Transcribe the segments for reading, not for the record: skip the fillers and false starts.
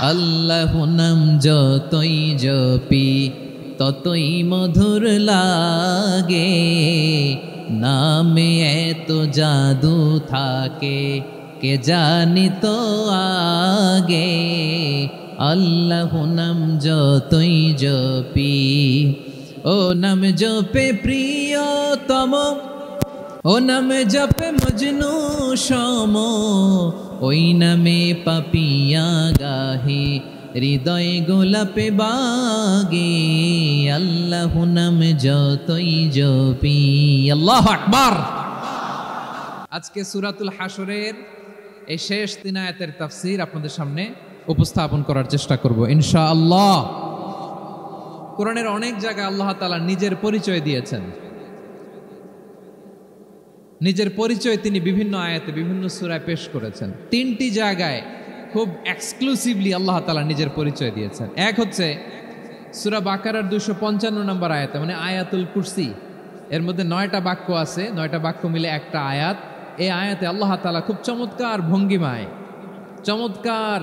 আল্লাহ নাম যতই জপি ততই মধুর লাগে, নামে এত জাদু থাকে কে জানি তো আগে। আল্লাহ নাম যতই জপি, ও নাম জপে প্রিয়তম, ও নামে জপে মজনু সম, ওই নামে পাপিয়া গাহে হৃদয় গোলাপে বাগে। আল্লাহ নাম যতই জপি। আল্লাহু আকবার। আজকে সূরাতুল হাশরের এই শেষ 3 আয়াতের তাফসীর আপনাদের সামনে উপস্থাপন করার চেষ্টা করব ইনশাআল্লাহ। কোরআনের অনেক জায়গায় আল্লাহ তাআলা নিজের পরিচয় দিয়েছেন। নিজের পরিচয় তিনি বিভিন্ন আয়াতে বিভিন্ন সূরায় পেশ করেছেন। 3টি জায়গায় খুব এক্সক্লুসিভলি আল্লাহ তাআলা নিজের পরিচয় দিয়েছেন। এক হচ্ছে সূরা বাকারার 255 নম্বর আয়াতে, মানে আয়াতুল কুরসি। এর মধ্যে 9টা বাক্য আছে, 9টা বাক্য মিলে একটা আয়াত। এই আয়াতে আল্লাহ তাআলা খুব চমৎকার ভঙ্গিমায়, চমৎকার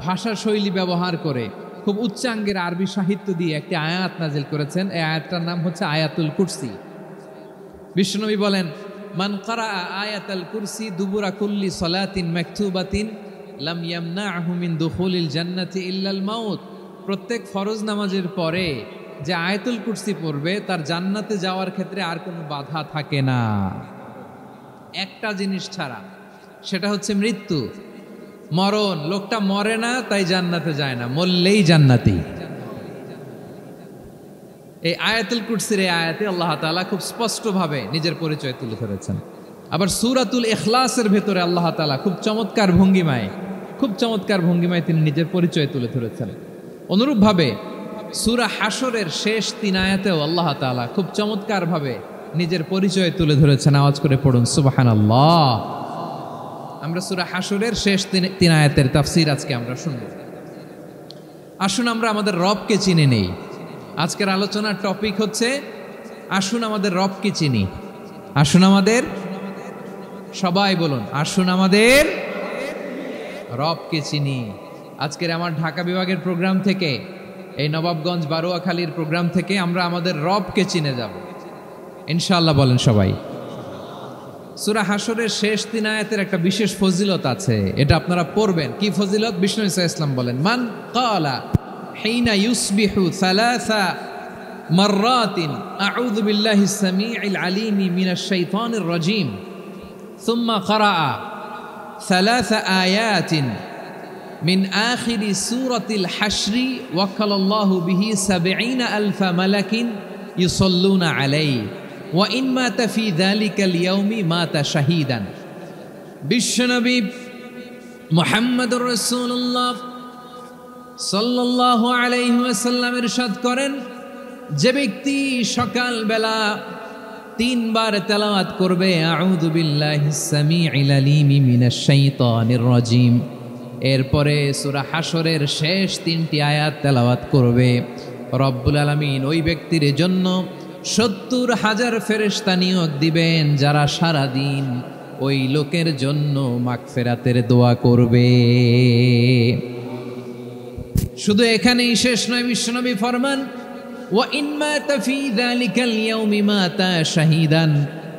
ভাষা শৈলী ব্যবহার করে, খুব উচ্চাঙ্গের আরবি সাহিত্য দিয়ে একটি আয়াত নাজিল করেছেন। এই আয়াতটার নাম হচ্ছে আয়াতুল কুরসি। বিশ্বনবী বলেন, মান ক্বারা আয়াতাল কুরসি দুবুরা কুল্লি সালাতিন মাকতুবাতিন লাম ইয়ামনাহু মিন দুখুলিল জান্নাতি ইল্লাল মাউত। প্রত্যেক ফরজ নামাজের পরে যে আয়াতুল কুরসি পড়বে তার জান্নাতে যাওয়ার ক্ষেত্রে আর কোনো বাধা থাকে না, একটা জিনিস ছাড়া, সেটা হচ্ছে মৃত্যু, মরণ। লোকটা মরে না তাই জান্নাতে যায় না, মরলেই জান্নাতি। এই আয়াতুল কুরসির এই আয়াতে আল্লাহ তাআলা খুব স্পষ্টভাবে নিজের পরিচয় তুলে ধরেছেন। আবার সূরাতুল ইখলাসের ভেতরে আল্লাহ তাআলা খুব চমৎকার ভঙ্গিমায় তিনি নিজের পরিচয় তুলে ধরেছেন। অনুরূপভাবে সূরা হাশরের শেষ 3 আয়াতেও আল্লাহ তাআলা খুব চমৎকারভাবে নিজের পরিচয় তুলে ধরেছেন। আওয়াজ করে পড়ুন সুবহানাল্লাহ। আমরা সূরা হাশরের শেষ 3 আয়াতের তাফসীর আজকে আমরা শুনব। আসুন আমরা আমাদের রবকে চিনে নেই। আজকের আলোচনার টপিক হচ্ছে আসুন আমাদের রবকে চিনি। আসুন আমাদের, সবাই বলুন, আসুন আমাদের রবকে চিনি। আজকের আমার ঢাকা বিভাগের প্রোগ্রাম থেকে, এই নবাবগঞ্জ বারোয়াখালীর প্রোগ্রাম থেকে আমরা আমাদের রবকে চিনে যাব ইনশাআল্লাহ। বলেন সবাই। সূরা হাশরের শেষ 3 আয়াতের একটা বিশেষ ফজিলত আছে, এটা আপনারা পড়বেন। কি ফজিলত? বিষ্ণু ঈসা ইসলাম বলেন, মান ক্বালা حين يصبح 3 مرات أعوذ بالله السميع العليم من الشيطان الرجيم ثم قرأ 3 آيات من آخر سورة الحشر وكل الله به 70,000 ملك يصلون عليه وإن مات في ذلك اليوم مات شهيدا। বিশ্বনবী মুহাম্মদুর রাসূলুল্লাহ সাল্লাল্লাহু আলাইহি ওয়াসাল্লাম ইরশাদ করেন, যে ব্যক্তি সকালবেলা 3 বার তেলাওয়াত করবে আউযু বিল্লাহিস সামিউল আলিম মিনাশ শাইতানির রাজিম, এরপরে সূরা হাশরের শেষ 3টি আয়াত তেলাওয়াত করবে, রব্বুল আলামিন ওই ব্যক্তির জন্য 70,000 ফেরেশতা নিয়োগ দিবেন যারা সারা দিন ওই লোকের জন্য মাগফিরাতের দোয়া করবে। শুধু এখানেই শেষ নয়, বিশ্বনবী ফরমান, ওয়া ইন মাতা ফি যালিকাল ইয়াউমি মাতা শাহীদান,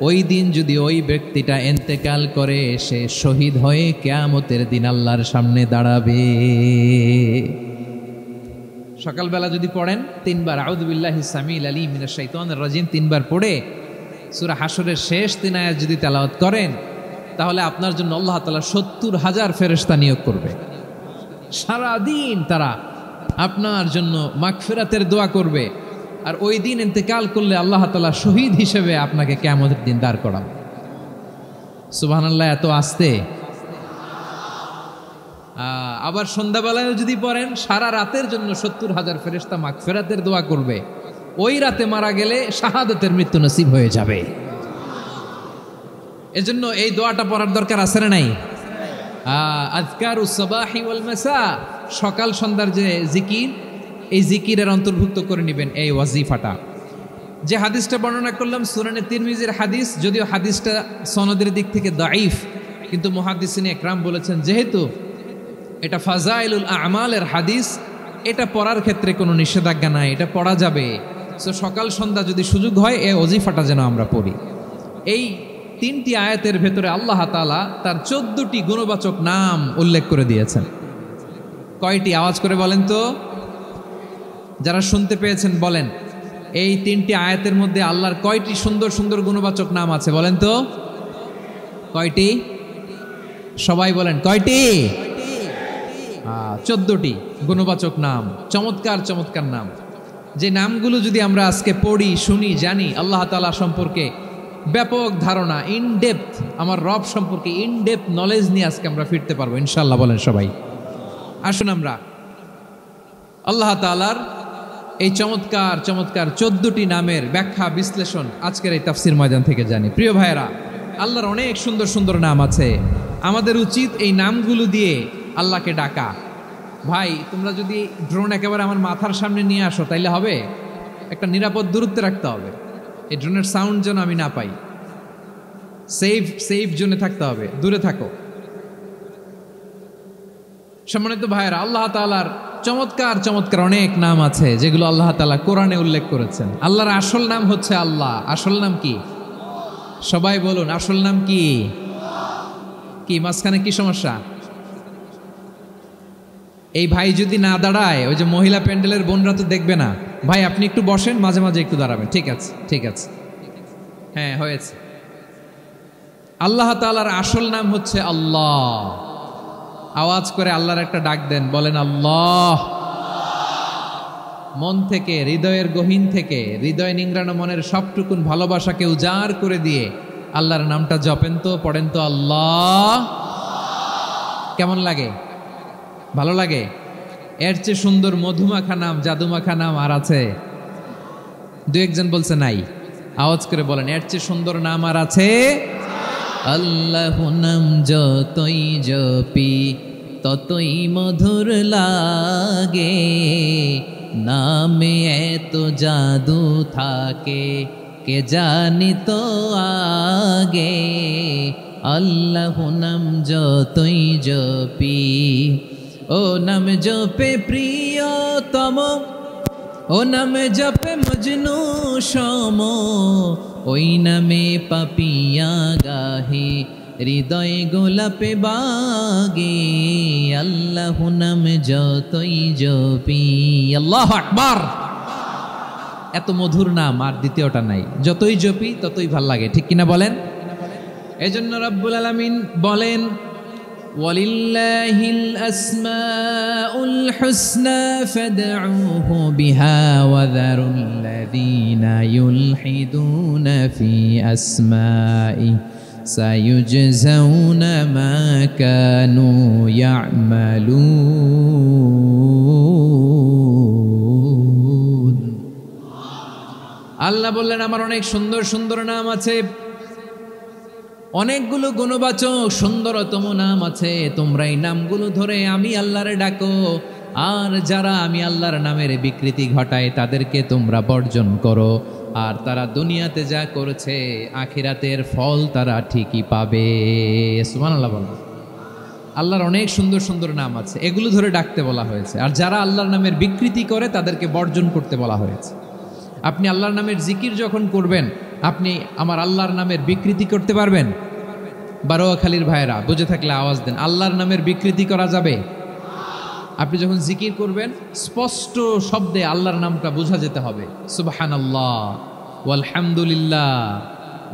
ওই দিন যদি ওই ব্যক্তিটা ইন্তেকাল করে সে শহীদ হয়ে কিয়ামতের দিন আল্লাহর সামনে দাঁড়াবে। সকালবেলা যদি পড়েন 3 বার আউযু বিল্লাহিস সামিউল আলিম মিনাশ শাইতানির রাজিম 3 বার পড়ে সূরা হাশরের শেষ 3 আয়াত যদি তেলাওয়াত করেন, তাহলে আপনার জন্য আল্লাহ তাআলা 70,000 ফেরেশতা নিয়োগ করবে। সারা দিন তারা আপনার জন্য মাগফিরাতের দোয়া করবে, আর ওই দিন ইন্তেকাল করলে আল্লাহ তাআলা শহীদ হিসেবে আপনাকে কিয়ামতের দিন দাঁড় করাবে। সুবহানাল্লাহ। এত আস্তে। আবার সন্ধ্যাবেলায় যদি পড়েন, সারা রাতের জন্য 70,000 ফেরেশতা মাগফিরাতের দোয়া করবে। ওই রাতে মারা গেলে শাহাদাতের মৃত্যু নসিব হয়ে যাবে। এজন্য এই দোয়াটা পড়ার দরকার আছে না নাই? আযকারুস সাবাহি ওয়াল মাসা, সকাল সন্ধ্যার যে জিকির, এই জিকিরের অন্তর্ভুক্ত করে নেবেন এই ওয়াজিফাটা। যে হাদিসটা বর্ণনা করলাম সুনানে তিরমিজির হাদিস, যদিও হাদিসটা সনদের দিক থেকে দাঈফ, কিন্তু মুহাদ্দিসিনে একরাম বলেছেন যেহেতু এটা ফাজাইলুল আমালের হাদিস, এটা পড়ার ক্ষেত্রে কোনো নিষেধাজ্ঞা নাই, এটা পড়া যাবে। সো সকাল সন্ধ্যা যদি সুযোগ হয় এই ওজিফাটা যেন আমরা পড়ি। এই 3টি আয়াতের ভেতরে আল্লাহ তাআলা তার 14টি গুণবাচক নাম উল্লেখ করে দিয়েছেন। কয়টি? আওয়াজ করে বলেন তো, যারা শুনতে পেয়েছেন বলেন, এই 3টি আয়াতের মধ্যে আল্লাহর কয়টি সুন্দর সুন্দর গুণবাচক নাম আছে বলেন তো? কয়টি? সবাই বলেন কয়টি? 14টি গুণবাচক নাম, চমৎকার চমৎকার নাম। যে নামগুলো যদি আমরা আজকে পড়ি, শুনি, জানি, আল্লাহ তাআলা সম্পর্কে ব্যাপক ধারণা, ইনডেপথ, আমার রব সম্পর্কে ইনডেপথ নলেজ নিয়ে আজকে আমরা ফিরতে পারবো ইনশাআল্লাহ। বলেন সবাই। আসুন আমরা আল্লাহ তাআলার এই চমৎকার চমৎকার 14টি নামের ব্যাখ্যা বিশ্লেষণ আজকের এই তাফসীর ময়দান থেকে জানি। প্রিয় ভাইয়েরা, আল্লাহর অনেক সুন্দর সুন্দর নাম আছে। আমাদের উচিত এই নামগুলো দিয়ে আল্লাহকে ডাকা। ভাই, তোমরা যদি ড্রোন একেবারে আমার মাথার সামনে নিয়ে আসো তাইলে হবে? একটা নিরাপদ দূরত্বে রাখতে হবে, এই ড্রোনের সাউন্ড যেন আমি না পাই। সেফ জোনে থাকতে হবে, দূরে থাকো। সম্মানিত ভাইয়েরা, আল্লাহ তাআলার চমৎকার চমৎকার অনেক নাম আছে যেগুলো আল্লাহ তাআলা কোরআনে উল্লেখ করেছেন। আল্লাহর আসল নাম হচ্ছে আল্লাহ। আসল নাম কি? সবাই বলুন, আসল নাম কি? কি মাঝখানে কি সমস্যা? এই ভাই যদি না দাঁড়ায়, ওই যে মহিলা প্যান্ডেলের বোনরা তো দেখবে না। ভাই আপনি একটু বসেন, মাঝে মাঝে একটু দাঁড়াবেন। ঠিক আছে, ঠিক আছে, হ্যাঁ হয়েছে। আল্লাহ তাআলার আসল নাম হচ্ছে আল্লাহ। আওয়াজ করে আল্লাহর একটা ডাক দেন, বলেন আল্লাহ। মন থেকে, হৃদয়ের গহীন থেকে, হৃদয় নিংড়ানো মনের সবটুকুন ভালোবাসাকে উজাড় করে দিয়ে আল্লাহর নামটা জপেন তো, পড়েন তো আল্লাহ। কেমন লাগে? ভালো লাগে? এর চেয়ে সুন্দর মধুমাখা নাম, জাদুমাখা নাম আর আছে? দু একজন বলছে নাই। আওয়াজ করে বলেন, এর চেয়ে সুন্দর নাম আর আছে? আল্লাহ নাম যতই জপি ততই মধুর লাগে, নামে এত জাদু থাকে কে জানি তো আগে। আল্লাহ নাম যতই জপি, ও নাম জপে প্রিয়তম, ও নামে জপে মজনু সম, ওই নামে পাপিয়া গাহে হৃদয় গোলাপে বাগে। আল্লাহ নাম যতই জপি। আল্লাহু আকবার। এত মধুর নাম আর দ্বিতীয়টা নাই। যতই জপি ততই ভাল লাগে, ঠিক কিনা বলেন? এজন্য রব্বুল আলামিন বলেন, ওয়ালিল্লাহিল আসমাউল হুসনা ফাদউহু বিহা ওয়া যারুল্লাযীনা ইউলহিদুনা ফি আসমাই সায়ুজজাউনা মা কানু ইয়ামালুন। আল্লাহ বললেন, আমার অনেক সুন্দর সুন্দর নাম আছে, অনেকগুলো গুণবাচক সুন্দরতম নাম আছে। তোমরা এই নামগুলো ধরে আমি আল্লাহরে ডাকো, আর যারা আমি আল্লাহর নামের বিকৃতি ঘটায় তাদেরকে তোমরা বর্জন করো। আর তারা দুনিয়াতে যা করেছে আখিরাতের ফল তারা ঠিকই পাবে। সুবহানাল্লাহ বলো। আল্লাহর অনেক সুন্দর সুন্দর নাম আছে, এগুলো ধরে ডাকতে বলা হয়েছে। আর যারা আল্লাহর নামের বিকৃতি করে তাদেরকে বর্জন করতে বলা হয়েছে। আপনি আল্লাহর নামের জিকির যখন করবেন, আপনি আমার আল্লাহর নামের বিকৃতি করতে পারবেন? বারোয়াখালীর ভাইরা বুঝে থাকলে আওয়াজ দেন, আল্লাহর নামের বিকৃতি করা যাবে? আপনি যখন জিকির করবেন স্পষ্ট শব্দে আল্লাহর নামটা বোঝা যেতে হবে। সুবহানাল্লাহ, ওয়ালহামদুলিল্লাহ,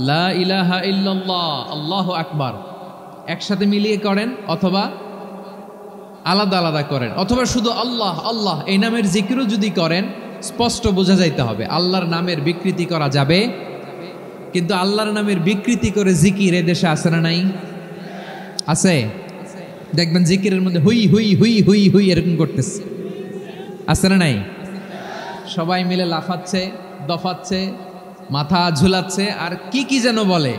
লা ইলাহা ইল্লাল্লাহ, আল্লাহু আকবার একসাথে মিলিয়ে করেন, অথবা আলাদা আলাদা করেন, অথবা শুধু আল্লাহ আল্লাহ এই নামের জিকিরও যদি করেন স্পষ্ট বোঝা যাইতে হবে। আল্লাহর নামের বিকৃতি করা যাবে, কিন্তু আল্লাহর নামের বিকৃতি করে জিকির এ দেশে আছে না নাই? আছে। দেখবেন জিকিরের মধ্যে হুই হুই হুই হুই হুই এরকম করতেছে, আছে না নাই? সবাই মিলে লাফাচ্ছে, দফাচ্ছে, মাথা ঝুলাচ্ছে, আর কি কি যেন বলে,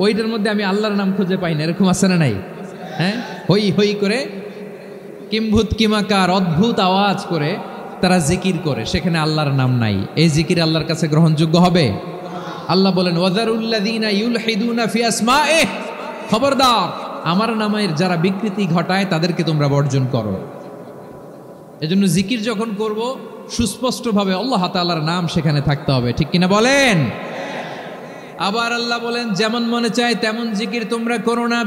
ওইটার মধ্যে আমি আল্লাহর নাম খুঁজে পাই না, এরকম আছে না নাই? হ্যাঁ, হই হই করে কিম্ভূত কিমাকার অদ্ভুত আওয়াজ করে তারা জিকির করে, সেখানে আল্লাহর নাম নাই। এই জিকির আল্লাহর কাছে গ্রহণযোগ্য হবে? আল্লাহ বলেন, ওয়াযারুল্লাযীনা ইউলহিদুনা ফি আসমাইহি, খবরদার আমার নামের যারা বিকৃতি ঘটায় তাদেরকে তোমরা বর্জন করো। এজন্য জিকির যখন করব সুস্পষ্টভাবে আল্লাহ তাআলার নাম সেখানে থাকতে হবে, ঠিক কিনা বলেন? আবার আল্লাহ বলেন যেমন মনে চায় তেমন জিকির তোমরা করো না।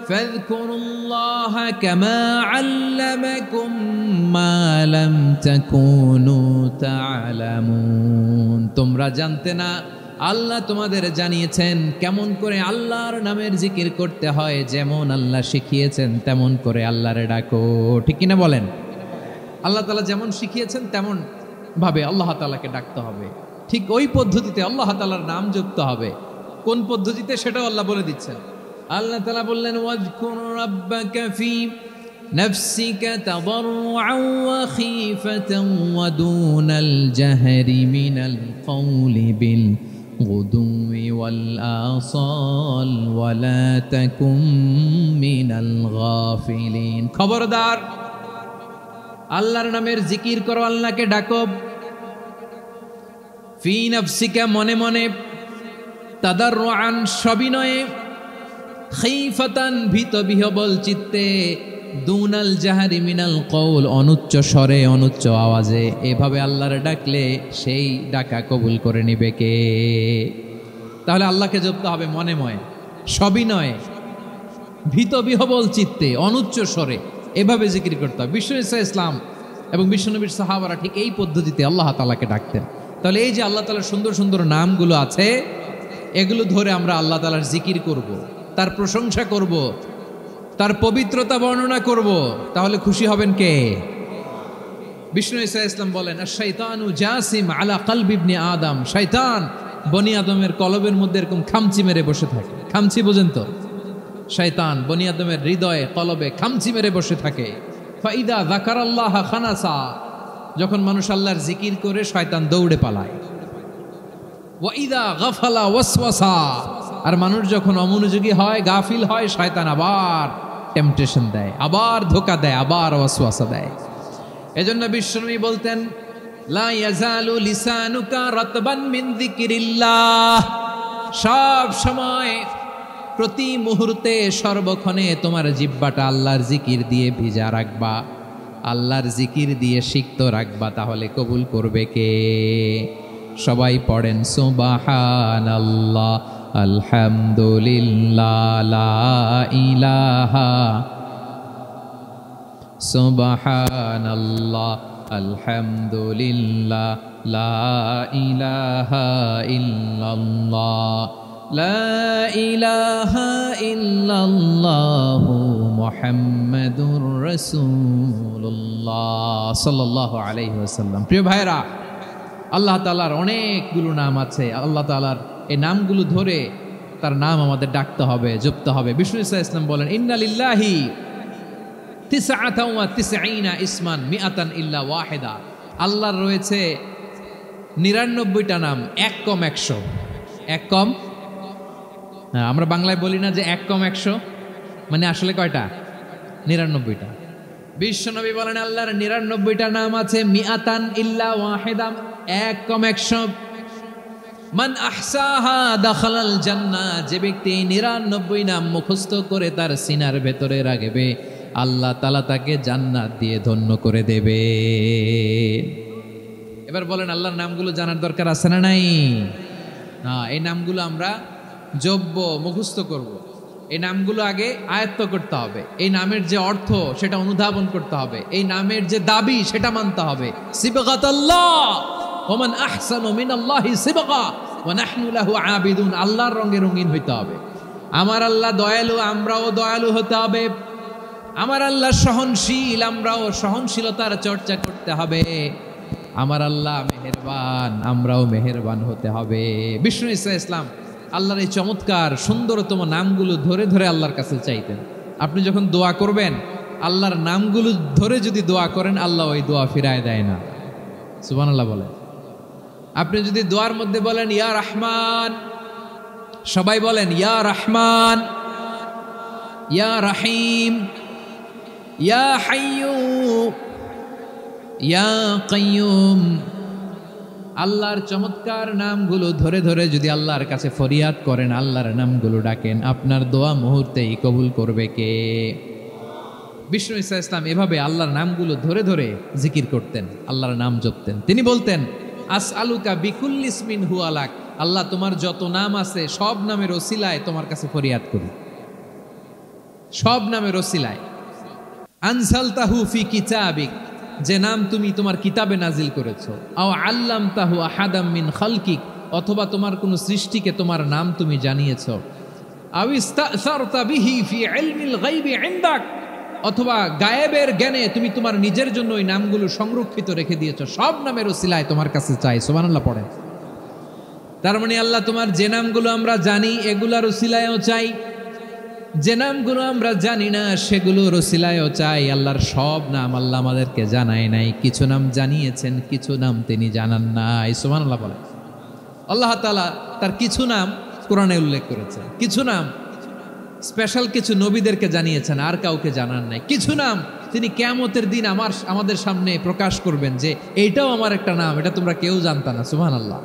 ফাযকুরুল্লাহা কামা আল্লামাকুম মা লাম তাকুনু তা'লামুন। তোমরা জানতে না, আল্লাহ তোমাদের জানিয়েছেন কেমন করে আল্লাহর নামের জিকির করতে হয়, যেমন আল্লাহ শিখিয়েছেন তেমন করে আল্লাহরে ডাকো, ঠিক কিনা বলেন? আল্লাহ তাআলা যেমন শিখিয়েছেন তেমন ভাবে আল্লাহ তাআলাকে ডাকতে হবে, ঠিক ওই পদ্ধতিতে আল্লাহ তাআলার নাম যুক্ত হবে। কোন পদ্ধতিতে সেটাও আল্লাহ বলে দিচ্ছেন। আল্লাহ তাআলা বললেন ওয়াজকুর রাব্বাকা ফি নাফসিকা তাদাররুআন ওয়া খীফাতান ওয়া দুনাল জাহরি মিনাল কওলি বিল গুদুই ওয়াল আসাল ওয়া লা তাকুম মিনাল গাফিলিন। খবরদার, আল্লাহর নামের জিকির করো, আল্লাহকে ডাকো। ফি নাফসিকা মনে মনে, তাদাররুআন সবিনয়ে, খীফাতান ভীত বিহবল চিত্তে, দুনাল জাহারি মিনাল কওল অনুচ্চ স্বরে অনুচ্চ আওয়াজে। এভাবে আল্লাহর ডাকলে সেই ডাকা কবুল করে নিবে কে? তাহলে আল্লাহকে জপতে হবে মনে মনে, সবিনয়ে, ভীত বিহবল চিত্তে, অনুচ্চ স্বরে, এভাবে জিকির করতে হবে। বিশ্ব ইসলাম এবং বিশ্বনবীর সাহাবারা ঠিক এই পদ্ধতিতে আল্লাহ তাআলাকে ডাকতেন। তাহলে এই যে আল্লাহ তাআলার সুন্দর সুন্দর নামগুলো আছে, এগুলো ধরে আমরা আল্লাহ তাআলার জিকির করব, তার প্রশংসা করব, তার পবিত্রতা বর্ণনা করব, তাহলে খুশি হবেন কে? বিষ্ণু ঈসা ইসলাম বলেন আশ-শাইতানু জাসিম আলা কলবি ইবনে আদম। শয়তান বনি আদমের কলবের মধ্যে এরকম খামচি মেরে বসে থাকে। খামচি বোঝেন তো? শয়তান বনি আদমের হৃদয়ে কলবে খামচি মেরে বসে থাকে। ফাইদা যাকারাল্লাহ খানাসা, যখন মানুষ আল্লাহর জিকির করে শয়তান দৌড়ে পালায়। ওয়াইদা গাফালা ওয়াসওয়াসা, আর মানুষ যখন অমনোযোগী হয়, গাফিল হয়, শয়তান আবার টেম্পটেশন দেয়, আবার ধোঁকা দেয়, আবার ওয়াসওয়াসা দেয়। এজন্য বিশ্বনবী বলতেন লা ইয়াজালু লিসানুকা রাতবান মিন যিকরিল্লাহ, সব সময় প্রতি মুহূর্তে সর্বক্ষণে তোমার জিহ্বাটা আল্লাহর জিকির দিয়ে ভিজা রাখবা, আল্লাহর জিকির দিয়ে সিক্ত রাখবা, তাহলে কবুল করবে কে? সবাই পড়েন সুবহানাল্লাহ আলহামদুলিল্লাহ লা ইলাহা, সুবহানাল্লাহ আলহামদুলিল্লাহ লা ইলাহা ইল্লাল্লাহ, লা ইলাহা ইল্লাল্লাহু মুহাম্মাদুর রাসূলুল্লাহ সাল্লাল্লাহু আলাইহি ওয়াসাল্লাম। প্রিয় ভাইরা, আল্লাহ তাআলার অনেকগুলো নাম আছে। আল্লাহ তাআলার এই নামগুলো ধরে তার নাম আমাদের ডাকতে হবে, জপতে হবে। বিষ্ণু ঈসা ইসলাম বলেন ইন্না লিল্লাহি 99 ইসমান মিআতান ইল্লা ওয়াহিদা। আল্লাহর রয়েছে 99টা নাম, এক কম 100। এক কম, আমরা বাংলায় বলি না যে এক কম 100, মানে আসলে কয়টা? 99টা। বিশ্বনবী বলেন আল্লাহর 99টা নাম আছে, মিআতান ইল্লা ওয়াহিদা, এক কম 100। মান আহসাহা দাখালাল জান্নাহ, যে ব্যক্তি 99 নাম মুখস্থ করে তার সিনার ভেতরে রাখবে, আল্লাহ তাআলা তাকে জান্নাত দিয়ে ধন্য করে দেবে। এবার বলেন আল্লাহর নামগুলো জানার দরকার আছে না নাই? না, এই নামগুলো আমরা জপব, মুখস্থ করব। এই নামগুলো আগে আয়ত্ত করতে হবে। এই নামের যে অর্থ সেটা অনুধাবন করতে হবে। এই নামের যে দাবি সেটা মানতে হবে। সিবগাতাল্লাহ ওয়া মান আহসানু মিনাল্লাহি সিবগা ওয়া নাহনু লাহু আবিদুন। আল্লাহর রঙে রঙিন হইতে হবে। আমার আল্লাহ দয়ালু, আমরাও দয়ালু হতে হবে। আমার আল্লাহ সহনশীল, আমরাও সহনশীলতার চর্চা করতে হবে। আমার আল্লাহ মেহেরবান, আমরাও মেহেরবান হতে হবে। বিষ্ণু ঈসা ইসলাম আল্লাহর এই চমৎকার সুন্দরতম নামগুলো ধরে ধরে আল্লাহর কাছে চাইতেন। আপনি যখন দোয়া করবেন, আল্লাহর নামগুলো ধরে যদি দোয়া করেন, আল্লাহ ওই দোয়া ফিরায় দেয় না। সুবহানাল্লাহ বলেন। আপনি যদি দোয়ার মধ্যে বলেন ইয়া রহমান, সবাই বলেন ইয়া রহমান, ইয়া রহিম, ইয়া হাইয়্যু, ইয়া কাইয়্যুম। আল্লাহর চমৎকার নামগুলো ধরে ধরে যদি আল্লাহর কাছে ফরিয়াদ করেন, আল্লাহর নামগুলো ডাকেন, আপনার দোয়া মুহূর্তেই কবুল করবে কে? বিষ্ণু ঈসা ইসলাম এভাবে আল্লাহর নামগুলো ধরে ধরে জিকির করতেন, আল্লাহর নাম জপতেন। তিনি বলতেন, আসআলুকা বিকুল্লি ইসমিন হুয়া লাক, আল্লাহ তোমার যত নাম আছে সব নামের ওসিলায় তোমার কাছে ফরিয়াদ করি, সব নামের ওসিলায়। আনসালতাহু ফি কিতাবিক, যে নাম তুমি তোমার কিতাবে নাজিল করেছো। আও আল্লামতাহু আহাদাম মিন খালকিক, অথবা তোমার কোন সৃষ্টিকে তোমার নাম তুমি জানিয়েছো। আও ইস্তাসারতা বিহি ফি ইলমিল গায়বি ইনদাক, অথবা গায়েবের জ্ঞানে তুমি তোমার নিজের জন্য ওই নামগুলো সংরক্ষিত রেখে দিয়েছো। সব নামের ওসিলায় তোমার কাছে চাই। সুবহানাল্লাহ পড়েন। তার মানে আল্লাহ তোমার যে নামগুলো আমরা জানি এগুলার ওসিলায়ও চাই, যে নামগুলো আমরা জানি না সেগুলোর ওসিলায়ও চাই। আল্লাহর সব নাম আল্লাহ আমাদেরকে জানায় নাই, কিছু নাম জানিয়েছেন, কিছু নাম তিনি জানান নাই। সুবহানাল্লাহ বলেন। আল্লাহ তাআলা তার কিছু নাম কোরআনে উল্লেখ করেছেন, কিছু নাম স্পেশাল কিছু নবীদেরকে জানিয়েছেন, আর কাউকে জানান নাই। কিছু নাম তিনি কিয়ামতের দিন আমাদের সামনে প্রকাশ করবেন যে এইটাও আমার একটা নাম, এটা তোমরা কেউ জানতা না। সুবহানাল্লাহ,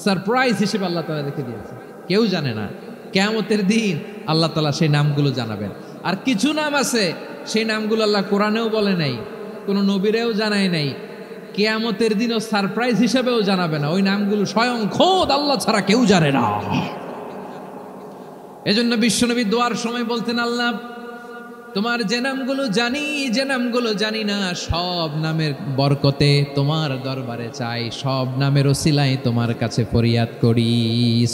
সারপ্রাইজ হিসেবে আল্লাহ তাআলা রেখে দিয়েছেন, কেউ জানে না। কিয়ামতের দিন আল্লাহ তাআলা সেই নামগুলো জানাবেন। আর কিছু নাম আছে সেই নামগুলো আল্লাহ কোরআনেও বলে নাই, কোনো নবীরেও জানায় নাই, কিয়ামতের দিনও সারপ্রাইজ হিসেবেও জানাবে না। ওই নামগুলো স্বয়ং খোদ আল্লাহ ছাড়া কেউ জানে না। এজন্য বিশ্বনবী দোয়ার সময় বলতেন, আল্লাহ তোমার যে নামগুলো জানি, যে নামগুলো জানি না, সব নামের বরকতে তোমার দরবারে চাই, সব নামের ওসিলায় তোমার কাছে ফরিয়াদ করি।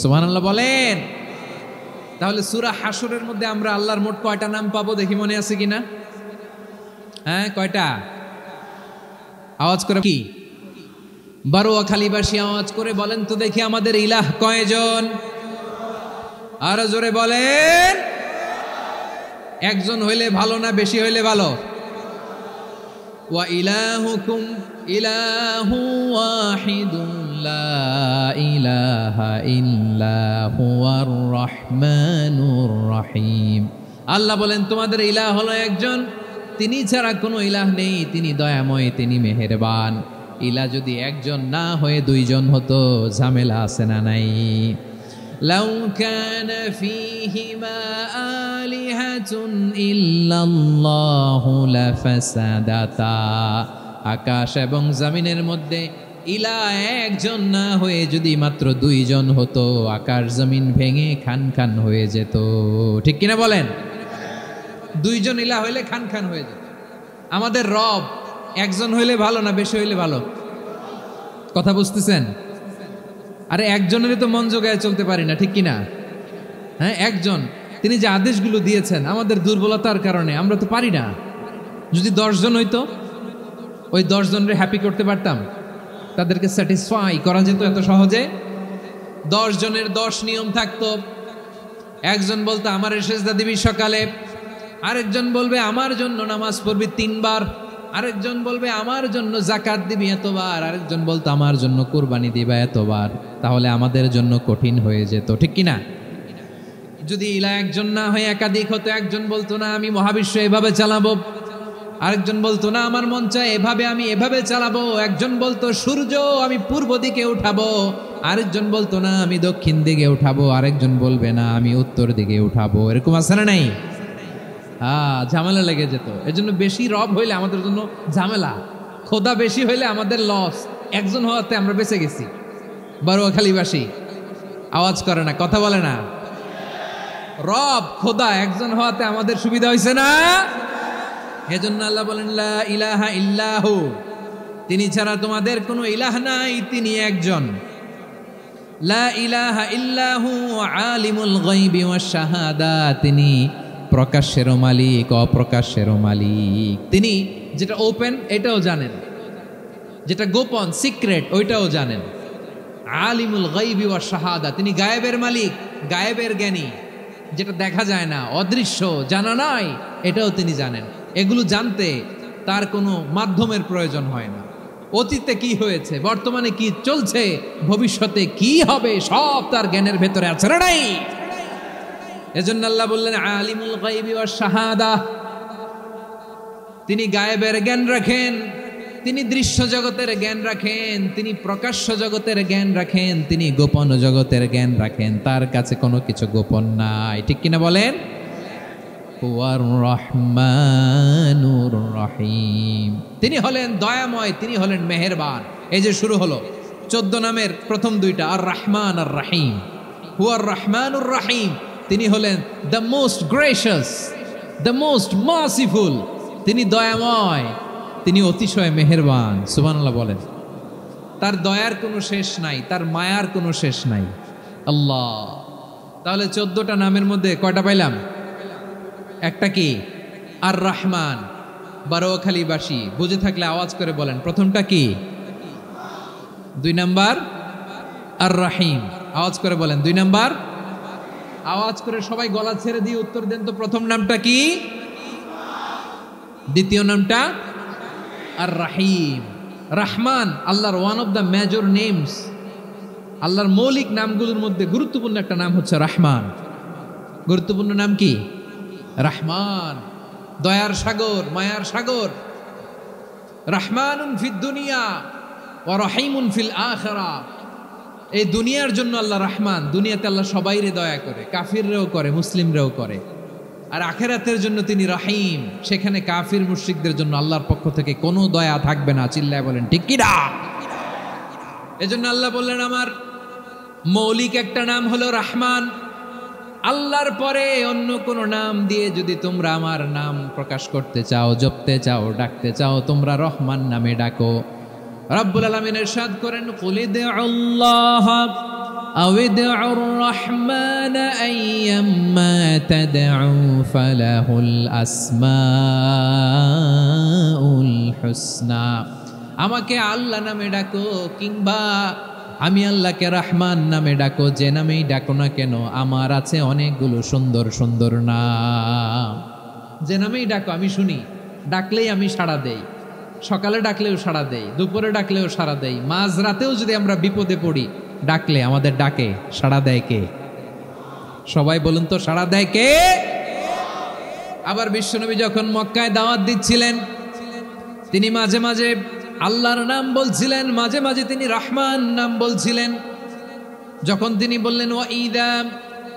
সুবহানাল্লাহ বলেন। তাহলে সূরা হাশরের মধ্যে আমরা আল্লাহর মোট কয়টা নাম পাবো দেখি, মনে আছে কিনা? হ্যাঁ, কয়টা? আওয়াজ করে কি বারোয়াখালীবাসী আওয়াজ করে বলেন তো দেখি, আমাদের ইলাহ কয়জন? আরো জোরে বলেন। একজন হইলে ভালো না বেশি হইলে ভালো? ওয়া ইলাহুকুম ইলাহু ওয়াহিদুন লা ইলাহা ইল্লা হুয়ার রহমানুর রহিম। আল্লাহ বলেন তোমাদের ইলাহ হলো একজন, তিনি ছাড়া কোনো ইলাহ নেই, তিনি দয়াময়, তিনি মেহেরবান। ইলাহ যদি একজন না হয়ে দুইজন হতো, ঝামেলা আছে না নাই? লাউ কানা ফীহিমা আলিহাতুন ইল্লাল্লাহু লাফাসাদাতা, আকাশ এবং জমিনের মধ্যে ইলাহ একজন না হয়ে যদি মাত্র দুইজন হতো, আকাশ জমিন ভেঙে খান খান হয়ে যেত। ঠিক কিনা বলেন? দুইজন ইলাহ হইলে খান খান হয়ে যেত। আমাদের রব একজন হইলে ভালো না বেশি হইলে ভালো? কথা বুঝতেছেন? আরে একজনেরই তো মন জোগায় চলতে পারি না, ঠিক কিনা? হ্যাঁ, একজন, তিনি যে আদেশগুলো দিয়েছেন আমাদের দুর্বলতার কারণে আমরা তো পারি না। যদি 10 জন হইতো, ওই 10 জনের হ্যাপি করতে পারতাম, তাদেরকে স্যাটিসফাই করা যেত এত সহজে। 10 জনের 10 নিয়ম থাকতো। একজন বলতো আমার সেজদা দিবি সকালে, আরেকজন বলবে আমার জন্য নামাজ পড়বি 3 বার, আরেকজন বলবে আমার জন্য যাকাত দিবি এতবার, আরেকজন বলতো আমার জন্য কুরবানি দিবা এতবার। তাহলে আমাদের জন্য কঠিন হয়ে যেত, ঠিক কিনা? যদি ইলা একজন না হয়ে একাধিক হতো, একজন বলতো না আমি মহাবিশ্ব এভাবে চালাবো, আরেকজন বলতো না আমার মন চায় এভাবে, আমি এভাবে চালাবো, একজন বলতো সূর্য আমি পূর্ব দিকে উঠাবো, আরেকজন বলতো না আমি দক্ষিণ দিকে উঠাবো, আরেকজন বলবে না আমি উত্তর দিকে উঠাবো। এরকম আছে না নাই? ঝামেলা লেগে যেত। এজন্য বেশি রব হইলে আমাদের জন্য ঝামেলা, খোদা বেশি হইলে আমাদের লস। একজন হওয়াতে আমরা বেঁচে গেছি। বারোয়াখালীবাসী আওয়াজ করে না, কথা বলে না। রব খোদা একজন হওয়াতে আমাদের সুবিধা হয়েছে না? এজন্য আল্লাহ বলেন লা ইলাহা ইল্লাহু, তিনি ছাড়া তোমাদের কোনো ইলাহ নাই, তিনি একজন। লা ইলাহা ইল্লাহু আলিমুল গায়বি ওয়াশ শাহাদা, তিনি প্রকাশ্যেরও মালিক অপ্রকাশ্যেরও মালিক। তিনি যেটা ওপেন এটাও জানেন, যেটা গোপন সিক্রেট ওইটাও জানেন। আলিমুল গায়বি ওয়াশ শাহাদা, তিনি গায়েবের মালিক, গায়েবের জ্ঞানী, যেটা দেখা যায় না, অদৃশ্য, জানা নাই, এটাও তিনি জানেন। এগুলো জানতে তার কোনো মাধ্যমের প্রয়োজন হয় না। অতীতে কি হয়েছে, বর্তমানে কি চলছে, ভবিষ্যতে কি হবে, সব তার জ্ঞানের ভেতরে আছে না নাই? এজন্য আল্লাহ বললেন আলিমুল গায়বি ওয়াশ শাহাদা, তিনি গায়েবের জ্ঞান রাখেন। তিনি দৃশ্য জগতের জ্ঞান রাখেন, তিনি প্রকাশ্য জগতের জ্ঞান রাখেন, তিনি গোপন জগতের জ্ঞান রাখেন। তার কাছে কোনো কিছু গোপন নাই, ঠিক কিনা বলেন? হুয়ার রহমানুর রহিম, তিনি হলেন দয়াময়, তিনি হলেন মেহেরবান। এই যে শুরু হলো 14 নামের প্রথম দুইটা, আর রহমান আর রাহিম। হুয়ার রহমানুর রাহিম, তিনি হলেন the most gracious, the most merciful, তিনি দয়াময়, তিনি অতিশয় মেহেরবান। সুবহানাল্লাহ বলেন। তার দয়ার কোনো শেষ নাই, তার মায়ার কোনো শেষ নাই। আল্লাহ, তাহলে 14টা নামের মধ্যে কয়টা পাইলাম? একটা কি? আর রহমান। বারোয়াখালীবাসী বুঝে থাকলে আওয়াজ করে বলেন, প্রথমটা কি? 2 নাম্বার আর রাহিম। আওয়াজ করে বলেন 2 নাম্বার। আওয়াজ করে সবাই গলা ছেড়ে দিয়ে উত্তর দেন তো, প্রথম নামটা কি? দ্বিতীয় নামটা আর রাহিম। রহমান আল্লাহর one of the major names, আল্লাহর মৌলিক নামগুলোর মধ্যে গুরুত্বপূর্ণ একটা নাম হচ্ছে রহমান। গুরুত্বপূর্ণ নাম কি? রহমান, দয়ার সাগর, মায়ার সাগর। রহমানুন ফিদ দুনিয়া ওয়া রহিমুন ফিল আখিরা। এই দুনিয়ার জন্য আল্লাহ রহমান, দুনিয়াতে আল্লাহ সবাইরে দয়া করে, কাফিররেও করে, মুসলিমরেও করে। আর আখিরাতের জন্য তিনি রহিম, সেখানে কাফির মুশরিকদের জন্য আল্লাহর পক্ষ থেকে কোনো দয়া থাকবে না। চিল্লায় বলেন ঠিক কি না? এজন্য আল্লাহ বললেন আমার মৌলিক একটা নাম হলো রহমান। আল্লাহর পরে অন্য কোনো নাম দিয়ে যদি তোমরা আমার নাম প্রকাশ করতে চাও, জপতে চাও, ডাকতে চাও, তোমরা রহমান নামে ডাকো। রব্বুল আলামিন ইরশাদ করেন, কুলিদুল্লাহ আউদুর রহমান আইয়াম্মা তাদউ ফালাহুল আসমাউল হুসনা। আমাকে আল্লাহ নামে ডাকো, কিংবা আমি আল্লাহকে রহমান নামে ডাকো, যে নামেই ডাকো না কেন আমার আছে অনেকগুলো সুন্দর সুন্দর নাম। যে নামেই ডাকো আমি শুনি, ডাকলেই আমি সাড়া দেই। সকালে ডাকলেও সাড়া দেই, দুপুরে ডাকলেও সাড়া দেই, মাঝরাতেও যদি আমরা বিপদে পড়ি ডাকলে আমাদের ডাকে সাড়া দেয় কে? সবাই বলুন তো, সাড়া দেয় কে? আবার বিশ্বনবী যখন মক্কায় দাওয়াত দিচ্ছিলেন, তিনি মাঝে মাঝে আল্লাহর নাম বলছিলেন, মাঝে মাঝে তিনি রহমান নাম বলছিলেন। যখন তিনি বললেন ওয়াইদা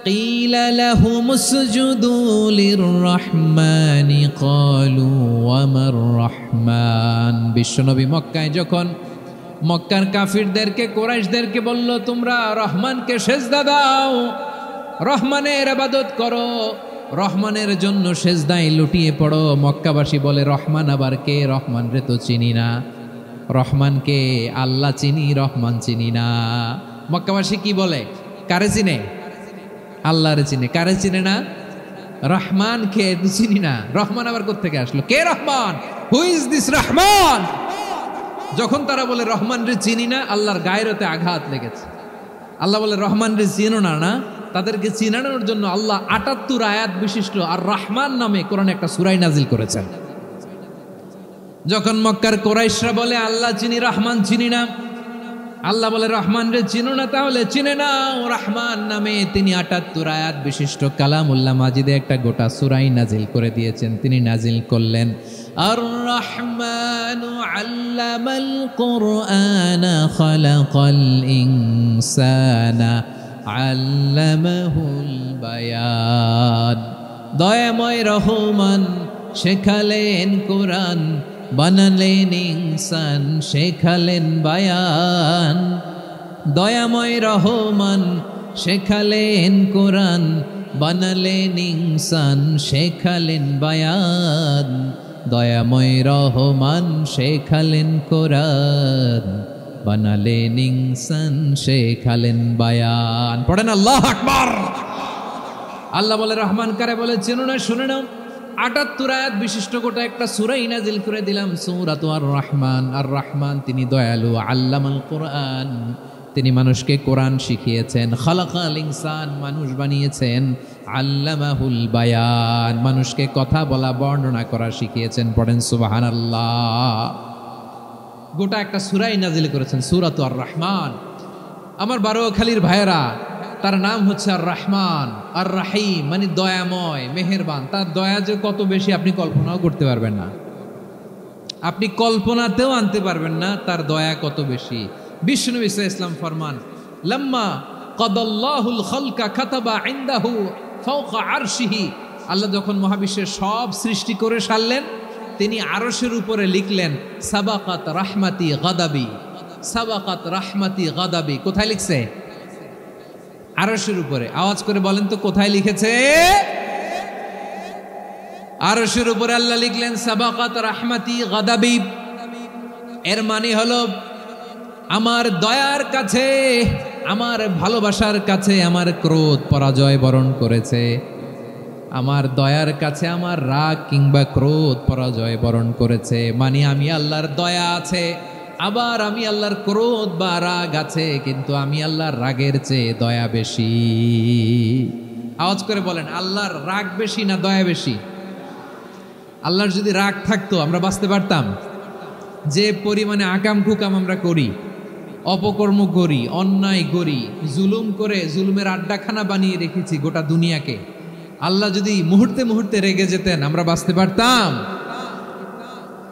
কিলা লাহুমুসজুদু লিররহমানি ক্বালু ওয়ামার রহমান। বিশ্বনবী মক্কায় যখন মক্কার কাফিরদেরকে, কুরাইশদেরকে বলল তোমরা রহমানকে সেজদা দাও, রহমানের ইবাদত করো, রহমানের জন্য সেজদায় লুটিয়ে পড়ো, মক্কাবাসী বলে রহমান আবার কে? রহমান রে তো চিনি না। রহমানকে আল্লাহ চিনি, রহমান চিনি না। মক্কাবাসী কি বলে? কারে চিনে? আল্লাহরে চিনে। কারে চিনে না? রহমান কে চিনি না। রহমান আবার কোত্থেকে আসলো? কে Rahman? Who is this Rahman? যখন তারা বলে রহমান রে চিনি না, আল্লাহর গায়রতে আঘাত লেগেছে। আল্লাহ বলে রহমান রে চিনো না, না? তাদেরকে চিনানোর জন্য আল্লাহ ৭৮ আয়াত বিশিষ্ট আর রহমান নামে কোরআনে একটা সূরা নাজিল করেছেন। যখন মক্কার কুরাইশরা বলে আল্লাহ চিনি, রহমান চিনি না, আল্লাহ বলে রহমান রে চিনো না, তাহলে চিনে নাও রহমান নামে। তিনি ৭৮ আয়াত বিশিষ্ট কালামুল্লাহ মাজিদে একটা গোটা সূরা নাজিল করে দিয়েছেন। তিনি নাজিল করলেন, আর রহমানু আল্লামাল কুরআনা খালাকাল ইনসানা আল্লামাহুল বায়ান। দয়াময় রহমান শেখালেন কোরআন, বানালেন ইনসান, শেখালেন বায়ান। দয়াময় রহমান শেখালেন কোরআন, বানালেন ইনসান, শেখালেন বায়ান। দয়াময় রহমান শেখালেন কোরআন, বানালেন ইনসান, শেখালেন বায়ান। পড়েন আল্লাহু আকবার। আল্লাহ বলে রহমান কারে বলে চেনো না? শুনে নাও, ৭৮ আয়াত বিশিষ্ট গোটা একটা সূরা নাজিল করে দিলাম, সূরাতু আর রহমান। আর রহমান তিনি দয়ালু, আল্লামাল কোরআন, তিনি মানুষকে কোরআন শিখিয়েছেন। খালাকাল ইনসান, মানুষ বানিয়েছেন। আল্লামাহুল বায়ান, মানুষকে কথা বলা, বর্ণনা করা শিখিয়েছেন। পড়েন সুবহানাল্লাহ। গোটা একটা সূরাই নাজিল করেছেন, সূরাতু আর রহমান। আমার বারোয়াখালীর ভাইয়েরা, তার নাম হচ্ছে আর রহমান আর রাহিম, মানে দয়াময়, মেহেরবান। তার দয়া যে কত বেশি আপনি কল্পনাও করতে পারবেন না। আপনি কল্পনাতেও আনতে পারবেন না তার দয়া কত বেশি। বিষ্ণু ইসলাম ফরমান, লাম্মা কাদাল্লাহুল খালকা কাতাবা ইনদাহু ফাওকা আরশিহি, আল্লাহ যখন মহাবিশ্বের সব সৃষ্টি করে সারলেন, তিনি আরশের উপরে লিখলেন সাবাকাত রাহমাতি গাদাবি, সাবাকাত রাহমাতি গাদাবি। কোথায় লিখছে? আরশের উপরে। আওয়াজ করে বলেন তো কোথায় লিখেছে? আরশের উপরে আল্লাহ লিখলেন সাবাকাত রাহমাতি গাদাবি। এর মানে হলো আমার দয়ার কাছে, আমার ভালোবাসার কাছে আমার ক্রোধ পরাজয় বরণ করেছে, আমার দয়ার কাছে আমার রাগ কিংবা ক্রোধ পরাজয় বরণ করেছে। মানে আমি আল্লাহর দয়া আছে, আবার আমি আল্লাহর ক্রোধ বা রাগ আছে, কিন্তু আমি আল্লাহর রাগের চেয়ে দয়া বেশি। আওয়াজ করে বলেন, আল্লাহর রাগ বেশি না দয়া বেশি? আল্লাহর যদি রাগ থাকতো আমরা বাঁচতে পারতাম? যে পরিমাণে আকাম কুকাম আমরা করি, অপকর্ম করি, অন্যায় করি, জুলুম করে জুলুমের আড্ডাখানা বানিয়ে রেখেছি গোটা দুনিয়াকে, আল্লাহ যদি মুহূর্তে মুহূর্তে রেগে যেতেন আমরা বাঁচতে পারতাম?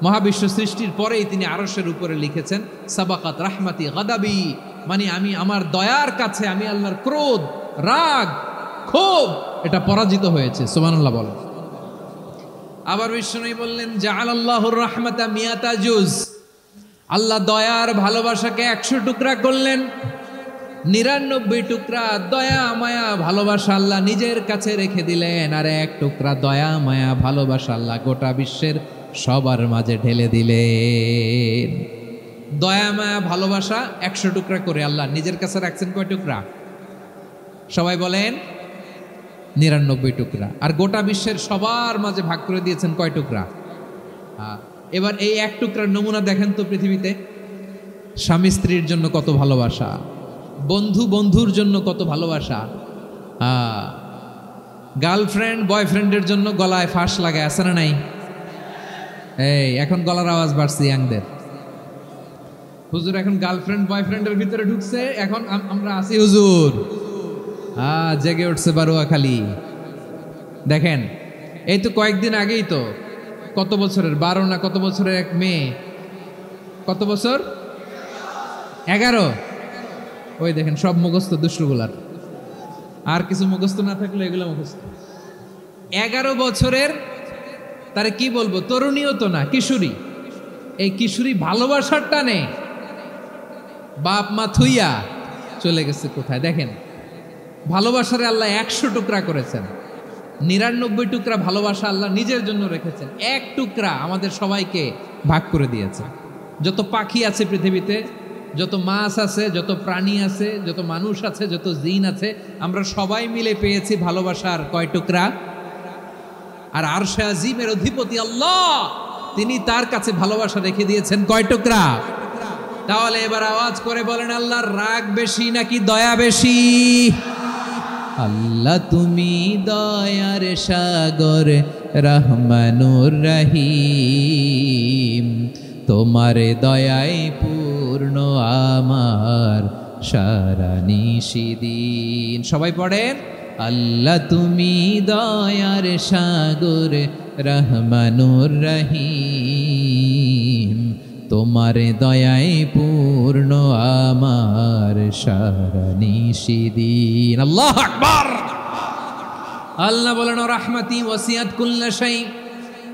মহাবিশ্ব সৃষ্টির পরেই তিনি আরশের উপরে লিখেছেন সাবাকাত রাহমাতি গাদাবি, মানে আমি আমার দয়ার কাছে আমি আল্লাহর ক্রোধ, রাগ, ক্ষোভ এটা পরাজিত হয়েছে। সুবহানাল্লাহ বলেন। আবার বিষ্ণু বললেন জাআলাল্লাহুর রাহমাতা মিয়াতা জুজ, আল্লাহ দয়ার ভালোবাসাকে 100 টুকরা করলেন। 99 টুকরা দয়া মায়া ভালোবাসা আল্লাহ নিজের কাছে রেখে দিলেন, আর 1 টুকরা দয়া মায়া ভালোবাসা আল্লাহ গোটা বিশ্বের সবার মাঝে ঢেলে দিলেন। দয়া মায়া ভালোবাসা 100 টুকরা করে আল্লাহ নিজের কাছে রাখছেন কয় টুকরা? সবাই বলেন 99 টুকরা। আর গোটা বিশ্বের সবার মাঝে ভাগ করে দিয়েছেন কয় টুকরা? এবার এই 1 টুকরার নমুনা দেখেন তো পৃথিবীতে। স্বামী স্ত্রীর জন্য কত ভালোবাসা, বন্ধু বন্ধুর জন্য কত ভালোবাসা, গার্লফ্রেন্ড বয়ফ্রেন্ডের জন্য গলায় ফাঁস লাগায়, আছে না নাই? এই এখন গলার আওয়াজ বাড়ছে ইয়াংদের। হুজুর এখন গার্লফ্রেন্ড বয়ফ্রেন্ডের ভিতরে ঢুকছে, এখন আমরা আছি হুজুর। জেগে উঠছে বারুয়া খালি। দেখেন এই তো কয়েকদিন আগেই তো কত বছরের 12 না কত বছরের এক মেয়ে, কত বছর? 11। ওই দেখেন সব মুখস্থ দুষ্টগুলার, আর কিছু মুখস্থ না থাকলে এগুলো মুখস্থ। 11 বছরের, তারে কি বলবো, তরুণীও তো না, কিশোরী। এই কিশোরী ভালোবাসার টানে বাপ মা থুইয়া চলে গেছে কোথায়? দেখেন ভালোবাসারে আল্লাহ 100 টুকরা করেছেন, 99 টুকরা ভালোবাসা আল্লাহ নিজের জন্য রেখেছেন, 1 টুকরা আমাদের সবাইকে ভাগ করে দিয়েছে। যত পাখি আছে পৃথিবীতে, যত মাছ আছে, যত প্রাণী আছে, যত মানুষ আছে, যত জিন আছে, আমরা সবাই মিলে পেয়েছি ভালোবাসার কয় টুকরা? আর আরশে আজিমের অধিপতি আল্লাহ, তিনি তার কাছে ভালোবাসা রেখে দিয়েছেন কয় টুকরা? তাহলে এবার আওয়াজ করে বলেন, আল্লাহর রাগ বেশি নাকি দয়া বেশি? আল্লাহ তুমি দয়ার সাগর রহমানুর রহিম, তোমার দয়ায় পূর্ণ আমার সারা নিশিদিন। সবাই পড়েন, আল্লাহ তুমি দয়ার সাগর রহমানুর রহিম, তোমার দয়ায় পূর্ণ আমার সারা নিশিদিন। আল্লাহু আকবার। আল্লাহ বলেন রাহমাতি ওয়াসিআত কুল্লা শাই,